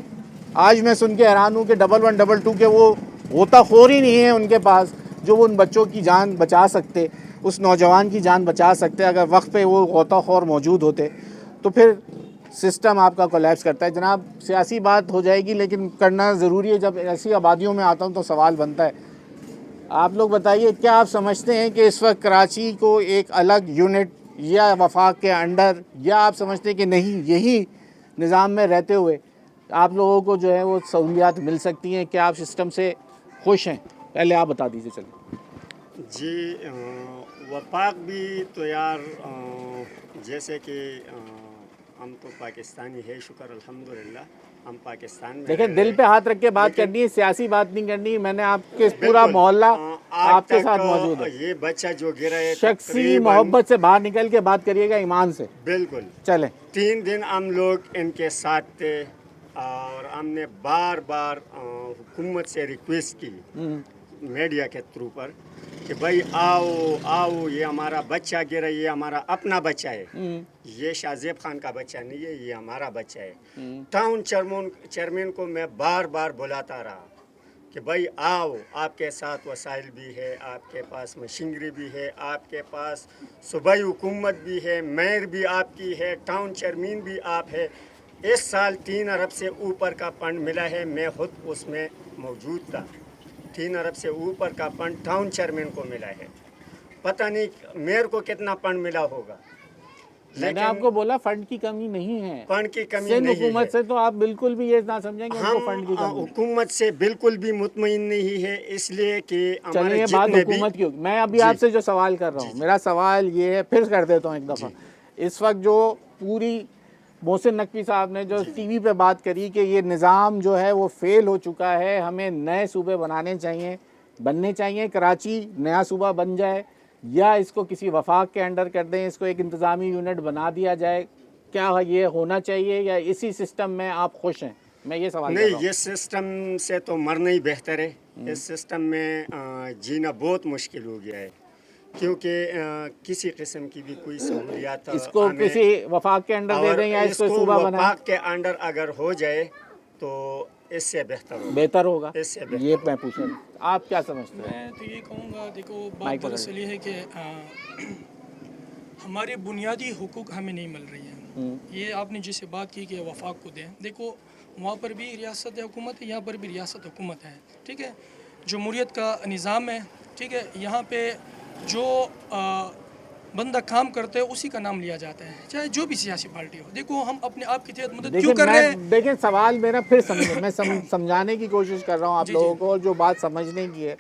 Speaker 1: आज मैं सुन के हैरान हूँ कि 11 22 के वो गोताखोर ही नहीं है उनके पास जो उन बच्चों की जान बचा सकते, उस नौजवान की जान बचा सकते। अगर वक्त पे वो गोताखोर मौजूद होते तो फिर सिस्टम आपका कोलैप्स करता है। जनाब, सियासी बात हो जाएगी लेकिन करना ज़रूरी है। जब ऐसी आबादियों में आता हूँ तो सवाल बनता है, आप लोग बताइए, क्या आप समझते हैं कि इस वक्त कराची को एक अलग यूनिट या वफाक के अंडर, या आप समझते हैं कि नहीं, यही निज़ाम में रहते हुए आप लोगों को जो है वो सहूलियात मिल सकती हैं? क्या आप सिस्टम से खुश हैं? पहले आप बता दीजिए। चलिए
Speaker 5: जी, वफाक भी तो यार जैसे कि हम तो पाकिस्तानी है, शुक्र अल्हम्दुलिल्लाह हम पाकिस्तान में।
Speaker 1: देखिए, दिल पे हाथ रख के बात करनी है, सियासी बात नहीं करनी। मैंने आपके पूरा मोहल्ला आपके साथ मौजूद है।
Speaker 5: ये बच्चा जो गिरा है,
Speaker 1: शख्सी मोहब्बत से बाहर निकल के बात करिएगा, ईमान से।
Speaker 5: बिल्कुल
Speaker 1: चले।
Speaker 5: 3 दिन हम लोग इनके साथ थे और हमने बार बार हुकूमत से रिक्वेस्ट की मीडिया के थ्रू पर कि भाई आओ आओ, ये हमारा बच्चा गिरा, ये हमारा अपना बच्चा है, ये शाहजेब खान का बच्चा नहीं है, ये हमारा बच्चा है। टाउन चेयरमैन को मैं बार बार बुलाता रहा कि भाई आओ, आपके साथ वसाइल भी है, आपके पास मशीनरी भी है, आपके पास सूबाई हुकूमत भी है, मेयर भी आपकी है, टाउन चेयरमैन भी आप है, इस साल 3 अरब से ऊपर का फंड मिला है। मैं खुद उसमें मौजूद था। 3 अरब से ऊपर का फंड टाउन चेयरमैन को मिला है। पता नहीं मेयर को कितना फंड मिला होगा।
Speaker 1: मैंने आपको बोला फंड की कमी नहीं है,
Speaker 5: फंड की कमी
Speaker 1: सिंध
Speaker 5: नहीं
Speaker 1: हुकूमत
Speaker 5: है।
Speaker 1: से तो आप बिल्कुल भी ये ना समझेंगे उनको फंड की
Speaker 5: हम
Speaker 1: कमी है।
Speaker 5: हुकूमत से बिल्कुल भी मुतमईन नहीं है, इसलिए कि
Speaker 1: चलिए
Speaker 5: हमारे
Speaker 1: ये बात
Speaker 5: जितने भी
Speaker 1: हुकूमत की होगी। मैं अभी
Speaker 5: जी।
Speaker 1: आपसे जो सवाल कर रहा हूँ, मेरा सवाल ये है, फिर कर देता हूँ एक दफ़ा। इस वक्त जो पूरी मोहसिन नकवी साहब ने जो टीवी पे बात करी कि ये निज़ाम जो है वो फेल हो चुका है, हमें नए सूबे बनने चाहिए, कराची नया सूबा बन जाए या इसको किसी वफाक के अंडर कर दें, इसको एक इंतज़ामी यूनिट बना दिया जाए, क्या ये होना चाहिए या इसी सिस्टम में आप खुश हैं? मैं ये सवाल कर रहा
Speaker 5: नहीं,
Speaker 1: हूँ।
Speaker 5: ये सिस्टम से तो मरना ही बेहतर है। इस सिस्टम में जीना बहुत मुश्किल हो गया है, क्योंकि किसी किस्म की भी कोई सहूलियात
Speaker 1: इसको
Speaker 5: हमें-
Speaker 1: किसी वफाक के अंडर दे
Speaker 5: और
Speaker 1: दें या इसको सूबा बनाएं,
Speaker 5: वफाक के अंडर अगर हो जाए तो इससे बेहतर होगा।
Speaker 1: बेहतर होगा।
Speaker 5: इससे बेहतर।
Speaker 1: ये मैं पूछ रहा हूँ, आप क्या समझते हैं?
Speaker 2: मैं तो ये कहूँगा, देखो
Speaker 1: माइक
Speaker 2: बात दरअसल ये है कि हमारे बुनियादी हुकूक हमें नहीं मिल रही है। ये आपने जिससे बात की कि वफाक को दें, देखो वहाँ पर भी रियासत हुकूमत है, यहाँ पर भी रियासत हुकूमत है, ठीक है। जमहूरियत का निज़ाम है, ठीक है। यहाँ पे जो बंदा काम करते हैं उसी का नाम लिया जाता है, चाहे जो भी सियासी पार्टी हो। देखो हम अपने आप की तहत मदद क्यों कर रहे हैं?
Speaker 1: देखिए सवाल मेरा फिर समझे, मैं समझाने की कोशिश कर रहा हूँ आप
Speaker 2: जी,
Speaker 1: लोगों
Speaker 2: जी।
Speaker 1: को, जो बात समझने की है।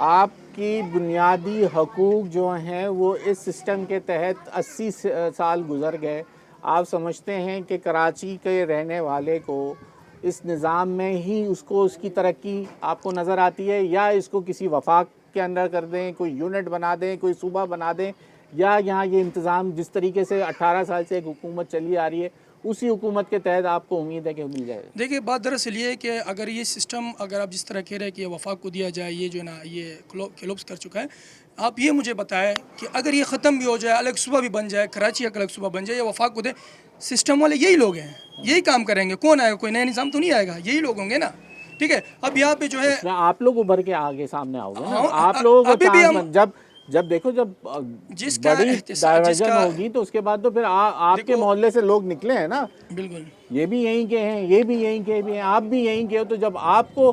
Speaker 1: आपकी बुनियादी हकूक़ जो हैं वो इस सिस्टम के तहत 80 साल गुजर गए। आप समझते हैं कि कराची के रहने वाले को इस निज़ाम में ही उसको उसकी तरक्की आपको नज़र आती है, या इसको किसी वफाक के अंदर कर दें, कोई यूनिट बना दें, कोई सूबा बना दें, या यहाँ ये इंतज़ाम जिस तरीके से 18 साल से एक हुकूमत चली आ रही है उसी हुकूमत के तहत आपको उम्मीद है कि मिल जाएगा?
Speaker 2: देखिए बात दरअसल ये है कि अगर ये सिस्टम, अगर आप जिस तरह कह रहे हैं कि ये वफाक को दिया जाए, ये जो है ना ये क्लोप्स कर चुका है, आप ये मुझे बताएं कि अगर ये ख़त्म भी हो जाए, अलग सूबा भी बन जाए, कराची एक अलग सूबा बन जाए, या वफाक को दे, सिस्टम वाले यही लोग हैं, यही काम करेंगे। कौन आएगा? कोई नया निज़ाम तो नहीं आएगा, यही लोग होंगे ना, ठीक है। अब यहाँ पे जो है
Speaker 1: इसमें आप लोग उभर के आगे सामने आओगे ना,
Speaker 2: हाँ,
Speaker 1: आप लोगों को
Speaker 2: अभी भी
Speaker 1: चांस
Speaker 2: हम-
Speaker 1: जब देखो जब
Speaker 2: जिसका
Speaker 1: बड़ी
Speaker 2: एहतिसाब-
Speaker 1: डायवर्जन
Speaker 2: जिसका-
Speaker 1: होगी तो उसके बाद तो फिर आपके
Speaker 2: देखो-
Speaker 1: मोहल्ले से लोग निकले हैं ना,
Speaker 2: बिल्कुल
Speaker 1: ये भी यहीं के हैं, ये भी यहीं के भी हैं, आप भी यहीं के हो। तो जब आपको,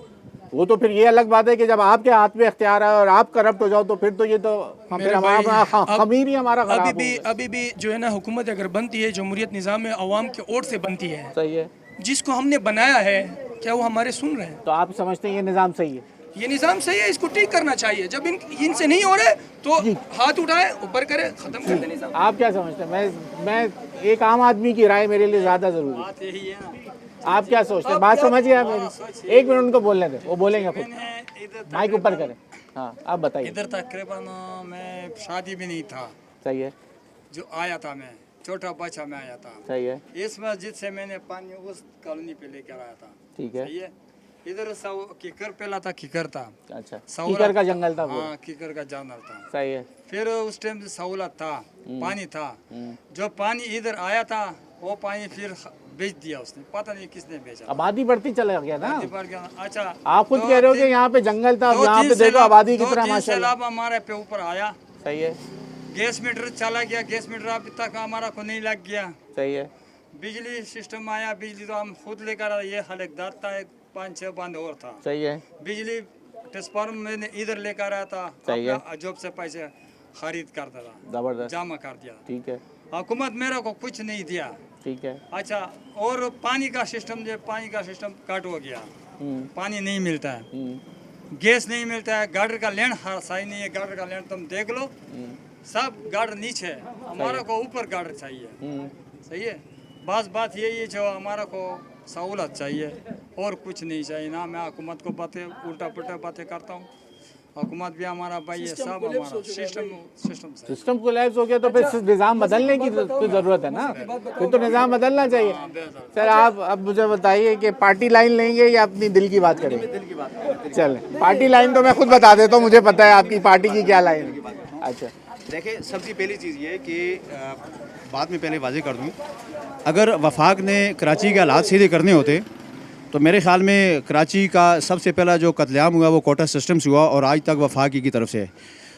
Speaker 1: वो तो फिर ये अलग बात है कि जब आपके हाथ में इख्तियार है और आप करप्ट हो जाओ तो फिर तो ये तो
Speaker 2: मेरे
Speaker 1: फिर
Speaker 2: भाई,
Speaker 1: हमारा खमीर ही हमारा खराब
Speaker 2: अभी भी जो है ना हुकूमत अगर बनती है, जमहूरियत निज़ाम में अवाम के वोट से बनती है,
Speaker 1: सही है।
Speaker 2: जिसको हमने बनाया है, क्या वो हमारे सुन रहे हैं?
Speaker 1: तो आप समझते हैं ये निज़ाम सही है?
Speaker 2: ये निज़ाम सही है, इसको ठीक करना चाहिए। जब इनसे नहीं हो रहे तो हाथ उठाए, ऊपर करे, ख़त्म कर दे निज़ाम।
Speaker 1: आप क्या समझते हैं? मैं एक आम आदमी की राय मेरे लिए ज़्यादा ज़रूरी है। आप क्या सोचते हैं? बात समझिए आप मेरी। एक मिनट उनको बोलने दें, वो बोलेंगे खुद। माइक ऊपर करें। हाँ, आप बताइए।
Speaker 7: इधर तकरीबन मैं शादी भी नहीं था,
Speaker 1: सही है,
Speaker 7: जो आया था मैं छोटा बच्चा में आया था।
Speaker 1: सही है,
Speaker 7: इस मस्जिद से मैंने पानी उस कॉलोनी पे लेकर आया था।
Speaker 1: ठीक है।
Speaker 7: सही है। इधर कीकर पहला था, कीकर था,
Speaker 1: अच्छा,
Speaker 7: सौरा-
Speaker 1: कीकर का जंगल था वो।
Speaker 7: हाँ, कीकर का जंगल था।
Speaker 1: सही है।
Speaker 7: फिर उस टाइम सहूलत था, पानी था। जो पानी इधर आया था वो पानी फिर बेच दिया उसने, पता नहीं किसने बेचा।
Speaker 1: आबादी बढ़ती चला गया ना।
Speaker 7: आबादी बढ़ गया। अच्छा,
Speaker 1: आप खुद कह रहे हो कि यहाँ पे जंगल था, अब यहाँ पे देखो आबादी की तरह माशाल्लाह।
Speaker 7: सैलाब हमारे पे ऊपर आया।
Speaker 1: सही है,
Speaker 7: गैस मीटर चला गया, गैस मीटर अभी तक हमारा को नहीं लग गया।
Speaker 1: सही है,
Speaker 7: बिजली सिस्टम आया, बिजली तो हम खुद लेकर आए। ये हलकदार था, एक 5-6 बंद और था।
Speaker 1: सही है,
Speaker 7: बिजली ट्रांसफार्मर मैंने इधर लेकर आया था,
Speaker 1: सही है।
Speaker 7: अपना जॉब से पैसे खरीद करता था,
Speaker 1: जबरदस्त,
Speaker 7: जमा कर दिया।
Speaker 1: ठीक है,
Speaker 7: हुकूमत मेरे को कुछ नहीं दिया।
Speaker 1: ठीक है।
Speaker 7: अच्छा, और पानी का सिस्टम, जो पानी का सिस्टम कट हो गया, पानी नहीं मिलता है, गैस नहीं मिलता है, गार्डर का लैंड सही नहीं है। गार्डर का लैंड तुम देख लो, सब गार्डर नीचे है, हमारा को ऊपर गार्डर चाहिए। सही है। बस बात यही है, जो हमारा को सहूलत चाहिए और कुछ नहीं चाहिए ना। मैं हुकूमत को बातें उल्टा पुल्टा बातें करता हूँ। हुकूमत भी हमारा भाई है, सब हमारा सिस्टम से।
Speaker 1: सिस्टम कोलैप्स हो गया तो फिर निज़ाम बदलने की तो ज़रूरत है ना, फिर तो निज़ाम बदलना चाहिए। सर आप अब मुझे बताइए कि पार्टी लाइन लेंगे या अपनी दिल की बात करेंगे? चलें, पार्टी लाइन तो मैं खुद बता देता हूँ, मुझे पता है आपकी पार्टी की क्या लाइन है। अच्छा,
Speaker 3: देखिए, सबसे पहली चीज़ ये कि बाद में पहले वाजे कर दूँ, अगर वफाक ने कराची के हालात सीधे करने होते तो मेरे ख्याल में कराची का सबसे पहला जो कत्लेआम हुआ वो कोटा सिस्टम से हुआ और आज तक वफाक की तरफ से है।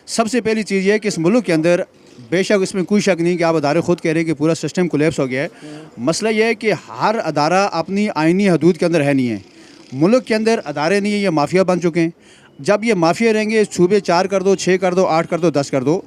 Speaker 3: सबसे पहली चीज़ ये है कि इस मुल्क के अंदर बेशक इसमें कोई शक नहीं कि आप अदारे ख़ुद कह रहे हैं कि पूरा सिस्टम कोलैप्स हो गया है। मसला यह है कि हर अदारा अपनी आइनी हदूद के अंदर है नहीं है। मुल्क के अंदर अदारे नहीं है, ये माफिया बन चुके हैं। जब ये माफिया रहेंगे, सूबे 4 कर दो, 6 कर दो, 8 कर दो, 10 कर दो,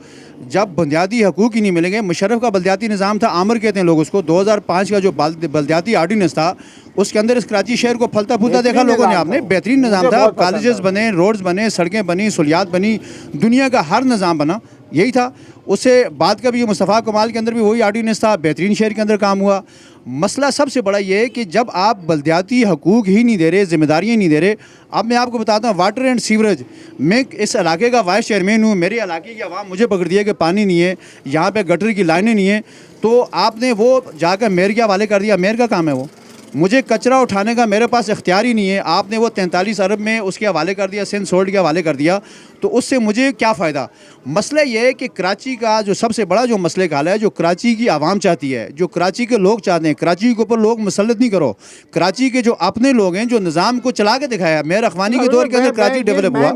Speaker 3: जब बुनियादी हकूक़ ही नहीं मिलेंगे। मुशर्रफ का बल्दियाती निज़ाम था, आमर कहते हैं लोग उसको, 2005 का जो बल्दियाती आर्डिनेंस था उसके अंदर इस कराची शहर को फलता फूलता देखा लोगों ने, आपने बेहतरीन निज़ाम था, कॉलेजेस बने, रोड्स बने, सड़कें बनी, सहूलियात बनी, दुनिया का हर निज़ाम बना, यही था। उससे बाद का भी मुस्तफ़ा कमाल के अंदर भी वही आर्डिनेंस था, बेहतरीन शहर के अंदर काम हुआ। मसला सबसे बड़ा ये है कि जब आप बल्दियाती हकूक़ ही नहीं दे रहे, ज़िम्मेदारियाँ नहीं दे रहे। अब मैं आपको बताता हूँ, वाटर एंड सीवरेज, मैं इस इलाके का वाइस चेयरमैन हूँ, मेरे इलाके की आवाम मुझे पकड़ दिया कि पानी नहीं है, यहाँ पे गटर की लाइनें नहीं हैं, तो आपने वो जाकर मेयर के हवाले कर दिया। मेयर का काम है वो, मुझे कचरा उठाने का मेरे पास इख्तियार ही नहीं है, आपने वो 43 अरब में उसके हवाले कर दिया, सिंध सोल्ट के हवाले कर दिया, तो उससे मुझे क्या फ़ायदा। मसला ये है कि कराची का जो सबसे बड़ा जो मसले का हाल है, जो कराची की आवाम चाहती है, जो कराची के लोग चाहते हैं, कराची के ऊपर लोग मुसल्लत नहीं करो, कराची के जो अपने लोग हैं, जो निज़ाम को चला के दिखाया, मेयर अखवानी के दौर के अंदर कराची डेवलप हुआ।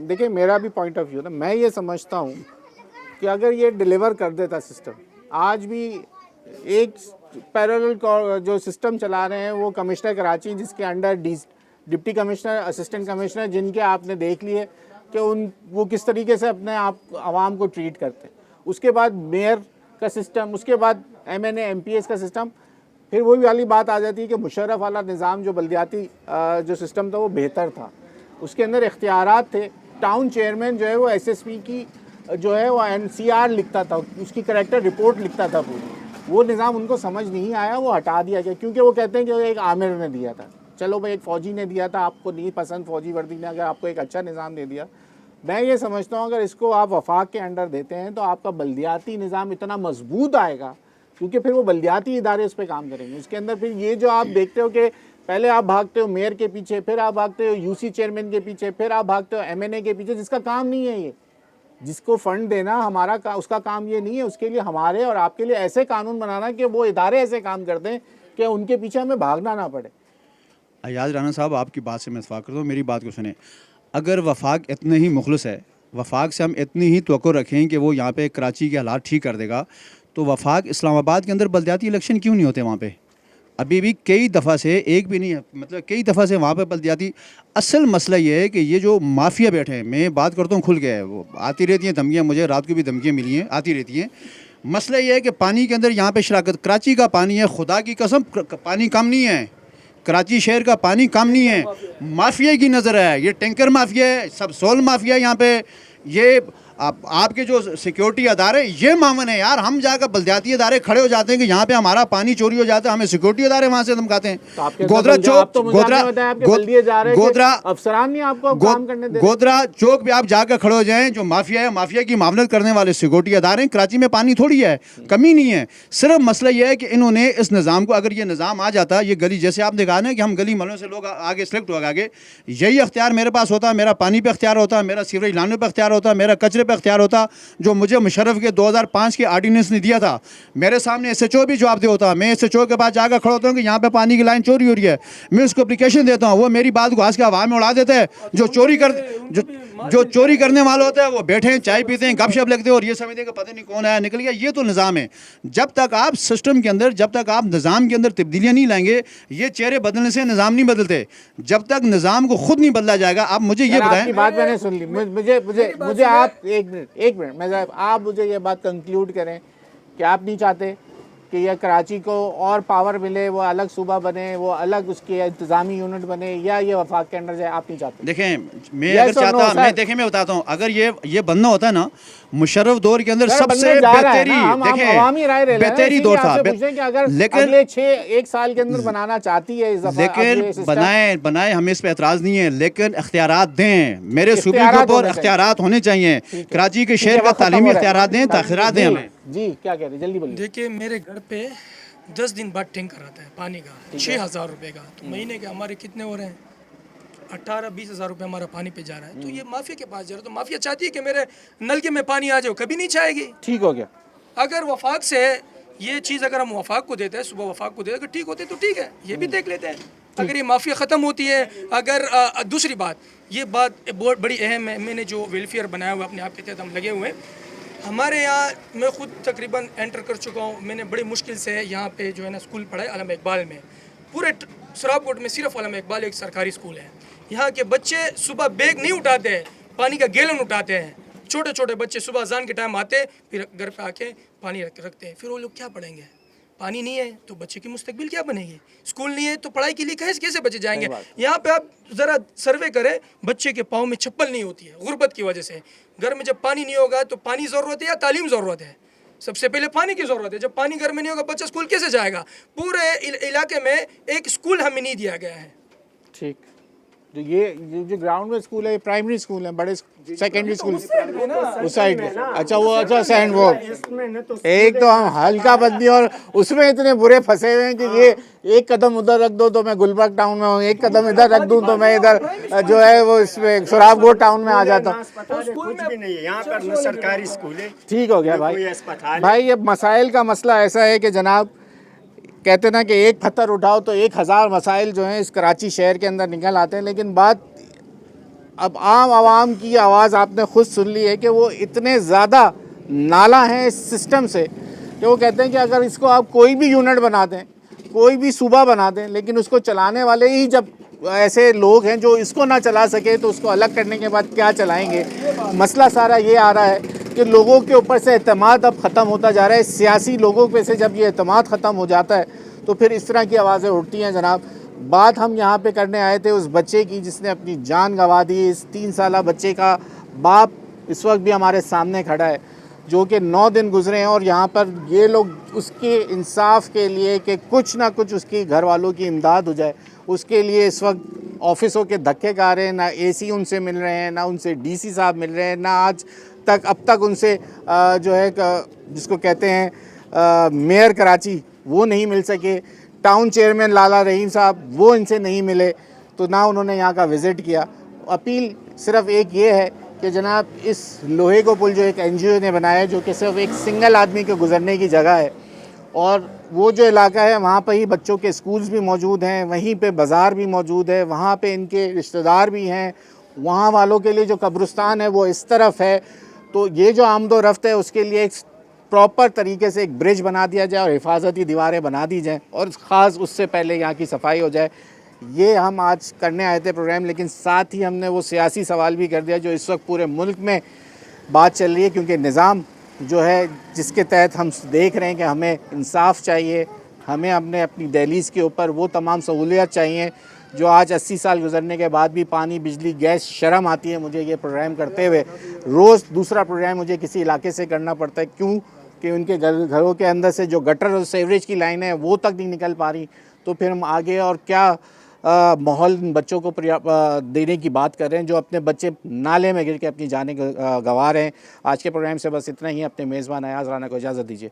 Speaker 1: देखिए मेरा भी पॉइंट ऑफ व्यू ना, मैं ये समझता हूँ कि अगर ये डिलीवर कर देता सिस्टम, आज भी एक पैरेलल जो सिस्टम चला रहे हैं वो कमिश्नर कराची, जिसके under deputy commissioner, assistant commissioner, जिनके आपने देख लिए कि वो किस तरीके से अपने आप आवाम को ट्रीट करते हैं। उसके बाद मेयर का सिस्टम, उसके बाद MNA MPS का सिस्टम, फिर वही वाली बात आ जाती है कि मुशर्रफ वाला निज़ाम जो बल्दियाती जो सिस्टम था वो बेहतर था, उसके अंदर इख्तियारात थे। टाउन चेयरमैन जो है वो SSP की जो है वो NCR लिखता था, उसकी करेक्टर रिपोर्ट लिखता था पूरी। वो निज़ाम उनको समझ नहीं आया, वो हटा दिया गया, क्योंकि वो कहते हैं कि एक आमिर ने दिया था, चलो भाई एक फ़ौजी ने दिया था, आपको नहीं पसंद फ़ौजी वर्दी ने, अगर आपको एक अच्छा निज़ाम दे दिया। मैं ये समझता हूँ अगर इसको आप वफाक के अंडर देते हैं तो आपका बल्दियाती निज़ाम इतना मजबूत आएगा, क्योंकि फिर वो बल्दियाती इदारे उस पर काम करेंगे। उसके अंदर फिर ये जो आप देखते हो कि पहले आप भागते हो मेयर के पीछे, फिर आप भागते हो UC चेयरमैन के पीछे, फिर आप भागते हो MNA के पीछे, जिसका काम नहीं है ये, जिसको फंड देना हमारा उसका काम ये नहीं है। उसके लिए हमारे और आपके लिए ऐसे कानून बनाना कि वो इदारे ऐसे काम करते हैं कि उनके पीछे हमें भागना ना पड़े।
Speaker 3: अयाज राना साहब, आपकी बात से मैं इत्तेफाक करता हूँ, मेरी बात को सुने। अगर वफाक इतने ही मुखलस है, वफाक से हम इतनी ही तवक्को रखें कि वो यहाँ पे कराची के हालात ठीक कर देगा, तो वफाक इस्लामाबाद के अंदर बल्दियाती इलेक्शन क्यों नहीं होते वहाँ पे? अभी भी कई दफ़ा से, एक भी नहीं, मतलब कई दफ़ा से वहाँ पे बल्दियाती। असल मसला ये है कि ये जो माफिया बैठे हैं, मैं बात करता हूँ खुल के, वो आती रहती हैं धमकियाँ, मुझे रात को भी धमकियाँ मिली हैं, आती रहती हैं। मसला ये है कि पानी के अंदर यहाँ पे शराकत, कराची का पानी है, खुदा की कसम पानी कम नहीं है, कराची शहर का पानी कम नहीं है, माफिया की नज़र है, ये टैंकर माफिया है, सब सोल माफिया यहाँ पे। ये आपके जो सिक्योरिटी अदारे ये मामन है यार, हम जाकर बल्दियाती अदारे खड़े हो जाते हैं कि यहाँ पे हमारा पानी चोरी हो जाता है, हमें सिक्योरिटी अदारे वहाँ से धमकाते हैं। गोदरा चौक,
Speaker 1: अफसरान नहीं आपको काम करने दे,
Speaker 3: गोदरा चौक पे आप जाकर खड़े हो जाएं, जो माफिया है, माफिया की मामलत करने वाले सिक्योरिटी अदारे हैं। कराची में पानी थोड़ी है, कमी नहीं है, सिर्फ मसला यह है कि इन्होंने इस निज़ाम को, अगर ये निज़ाम आ जाता, ये गली जैसे आपने कहा ना कि हम गली मलों से लोग आगे सेलेक्ट हो आगे, यही अख्तियार मेरे पास होता, मेरा पानी पे अख्तियार होता, मेरा सीवरेज लाने पे अख्तियार होता, मेरा कचरे पे अख्तियार होता, जो मुझे मुशर्रफ के 2005 के आर्डिनेंस ने दिया था। मेरे सामने SHO भी जवाब दे होता, मैं SHO के पास जाकर खड़ा होता हूँ कि यहाँ पे पानी की लाइन चोरी हो रही है, मैं उसको एप्लीकेशन देता हूँ, वो मेरी बात को घास के हवा में उड़ा देता है। जो चोरी करने वाला होता है वो बैठे हैं, चाय पीते हैं, गपशप लगते हैं और ये समझते हैं कि पता नहीं कौन आया निकल गया। ये तो निज़ाम है। जब तक आप सिस्टम के अंदर, जब तक आप निज़ाम के अंदर तब्दीलियाँ नहीं लाएंगे, ये चेहरे बदलने से निज़ाम नहीं बदलते, जब तक निज़ाम को खुद नहीं बदला जाएगा। आप मुझे ये बताएं,
Speaker 1: बात मैंने सुन ली, मुझे आप एक मिनट मैं, आप मुझे ये बात कंक्लूड करें कि आप नहीं चाहते कि यह कराची को और पावर मिले, वो अलग सूबा बने, वो अलग उसके इंतज़ामी यूनिट बने, या ये वफाक के अंडर जाए, आप नहीं चाहते?
Speaker 3: देखें मैं अगर चाहता, मैं बताता हूँ, अगर ये बनना होता है ना, मुशर्रफ दौर के अंदर सबसे बेहतरी दौर था,
Speaker 1: लेकिन 1 साल के अंदर बनाना चाहती है,
Speaker 3: लेकिन बनाए हमें इस पर एतराज़ नहीं है, लेकिन इख्तियारात दें, मेरे सूबे के ऊपर इख्तियारात होने चाहिए, कराची के शहर का तालीमी इख्तियारात दें, ताख़िरात दें हमें।
Speaker 1: जी क्या कह रहे, जल्दी बोलिए।
Speaker 2: देखिए मेरे घर पे 10 दिन बाद टैंकर आता है पानी का, 6,000 रुपये का, तो महीने के हमारे कितने हो रहे हैं? 18-20 हज़ार रुपये हमारा पानी पे जा रहा है। तो ये माफिया के पास जा रहा है, तो माफिया चाहती है कि मेरे नलके में पानी आ जाओ, कभी नहीं चाहेगी।
Speaker 1: ठीक हो गया।
Speaker 2: अगर वफाक से ये चीज़ अगर हम वफाक को देते हैं, सुबह वफाक को देते हैं, अगर ठीक होते तो ठीक है, ये भी देख लेते हैं। अगर ये माफिया ख़त्म होती है, अगर दूसरी बात, ये बात बहुत बड़ी अहम है, मैंने जो वेलफेयर बनाया हुआ अपने आप के तहत हम लगे हुए हैं, हमारे यहाँ मैं खुद तकरीबन एंटर कर चुका हूँ। मैंने बड़ी मुश्किल से यहाँ पे जो है ना स्कूल पढ़ा है आलम इकबाल में। पूरे सराबकोट में सिर्फ आलम इकबाल एक सरकारी स्कूल है। यहाँ के बच्चे सुबह बैग नहीं उठाते हैं, पानी का गैलन उठाते हैं। छोटे छोटे बच्चे सुबह अजान के टाइम आते, फिर घर पे आके पानी रखते हैं। फिर वो लोग क्या पढ़ेंगे? पानी नहीं है तो बच्चे की मुस्तकबिल क्या बनेगी? स्कूल नहीं है तो पढ़ाई के लिए कैसे बच्चे जाएंगे? यहाँ पे आप ज़रा सर्वे करें, बच्चे के पाँव में चप्पल नहीं होती है गुर्बत की वजह से। घर में जब पानी नहीं होगा तो पानी ज़रूरत है या तालीम ज़रूरत है? सबसे पहले पानी की ज़रूरत है। जब पानी घर में नहीं होगा बच्चा स्कूल कैसे जाएगा? पूरे इलाके में एक स्कूल हमें नहीं दिया गया है।
Speaker 1: ठीक, तो ये जो ग्राउंड में स्कूल है ये प्राइमरी स्कूल है, बड़े सेकेंडरी स्कूल उस साइड में। अच्छा वो अच्छा सैंड वो एक तो हम हल्का बंदी और उसमें इतने बुरे फंसे हुए हैं कि ये एक कदम उधर रख दो तो मैं गुलबर्ग टाउन में हूँ, एक कदम इधर रख दूँ तो मैं इधर जो है वो इसमें सुराबगोट टाउन में आ जाता हूँ।
Speaker 5: कुछ भी नहीं है यहाँ पर, न सरकारी स्कूल है
Speaker 1: ठीक हो गया
Speaker 5: न कोई
Speaker 1: भाई।
Speaker 5: अस्पताल है।
Speaker 1: भाई ये मसाइल का मसला ऐसा है कि जनाब कहते ना कि एक पत्थर उठाओ तो 1000 मसाइल जो हैं इस कराची शहर के अंदर निकल आते हैं। लेकिन बात अब आम आवाम की आवाज़ आपने खुद सुन ली है कि वो इतने ज़्यादा नाला हैं इस सिस्टम से कि वो कहते हैं कि अगर इसको आप कोई भी यूनिट बना दें, कोई भी सूबा बना दें, लेकिन उसको चलाने वाले ही जब ऐसे लोग हैं जो इसको ना चला सके तो उसको अलग करने के बाद क्या चलाएंगे? मसला सारा ये आ रहा है कि लोगों के ऊपर से एतमाद अब ख़त्म होता जा रहा है। सियासी लोगों पे से जब ये एतमाद ख़त्म हो जाता है तो फिर इस तरह की आवाज़ें उठती हैं। जनाब बात हम यहाँ पे करने आए थे उस बच्चे की जिसने अपनी जान गंवा दी। इस 3 साला बच्चे का बाप इस वक्त भी हमारे सामने खड़ा है, जो कि 9 दिन गुजरे हैं और यहाँ पर ये लोग उसके इंसाफ के लिए कि कुछ ना कुछ उसकी घर वालों की इमदाद हो जाए, उसके लिए इस वक्त ऑफिसों के धक्के खा रहे हैं। ना एसी उनसे मिल रहे हैं, ना उनसे डीसी साहब मिल रहे हैं, ना आज तक अब तक उनसे जो है जिसको कहते हैं मेयर कराची वो नहीं मिल सके। टाउन चेयरमैन लाला रहीम साहब वो इनसे नहीं मिले, तो ना उन्होंने यहाँ का विज़िट किया। अपील सिर्फ एक ये है कि जनाब इस लोहे को पुल जो एक NGO ने बनाया है, जो कि सिर्फ एक सिंगल आदमी के गुज़रने की जगह है, और वो जो इलाका है वहाँ पर ही बच्चों के स्कूल्स भी मौजूद हैं, वहीं पे बाज़ार भी मौजूद है, वहाँ पे इनके रिश्तेदार भी हैं, वहाँ वालों के लिए जो कब्रिस्तान है वो इस तरफ है। तो ये जो आमदो रफ्त है उसके लिए एक प्रॉपर तरीके से एक ब्रिज बना दिया जाए और हिफाजती दीवारें बना दी जाएँ, और ख़ास उससे पहले यहाँ की सफाई हो जाए। ये हम आज करने आए थे प्रोग्राम, लेकिन साथ ही हमने वो सियासी सवाल भी कर दिया जो इस वक्त पूरे मुल्क में बात चल रही है, क्योंकि निज़ाम जो है जिसके तहत हम देख रहे हैं कि हमें इंसाफ चाहिए, हमें अपनी दहलीज़ के ऊपर वो तमाम सहूलियत चाहिए जो आज 80 साल गुजरने के बाद भी पानी, बिजली, गैस, शर्म आती है मुझे ये प्रोग्राम करते हुए। रोज़ दूसरा प्रोग्राम मुझे किसी इलाके से करना पड़ता है, क्यों कि उनके घरों के अंदर से जो गटर और सीवरेज की लाइन है वो तक नहीं निकल पा रही। तो फिर हम आगे और क्या माहौल बच्चों को देने की बात कर रहे हैं जो अपने बच्चे नाले में गिर के अपनी जानें गंवा रहे हैं। आज के प्रोग्राम से बस इतना ही। अपने मेज़बान अयाज़ राना को इजाज़त दीजिए।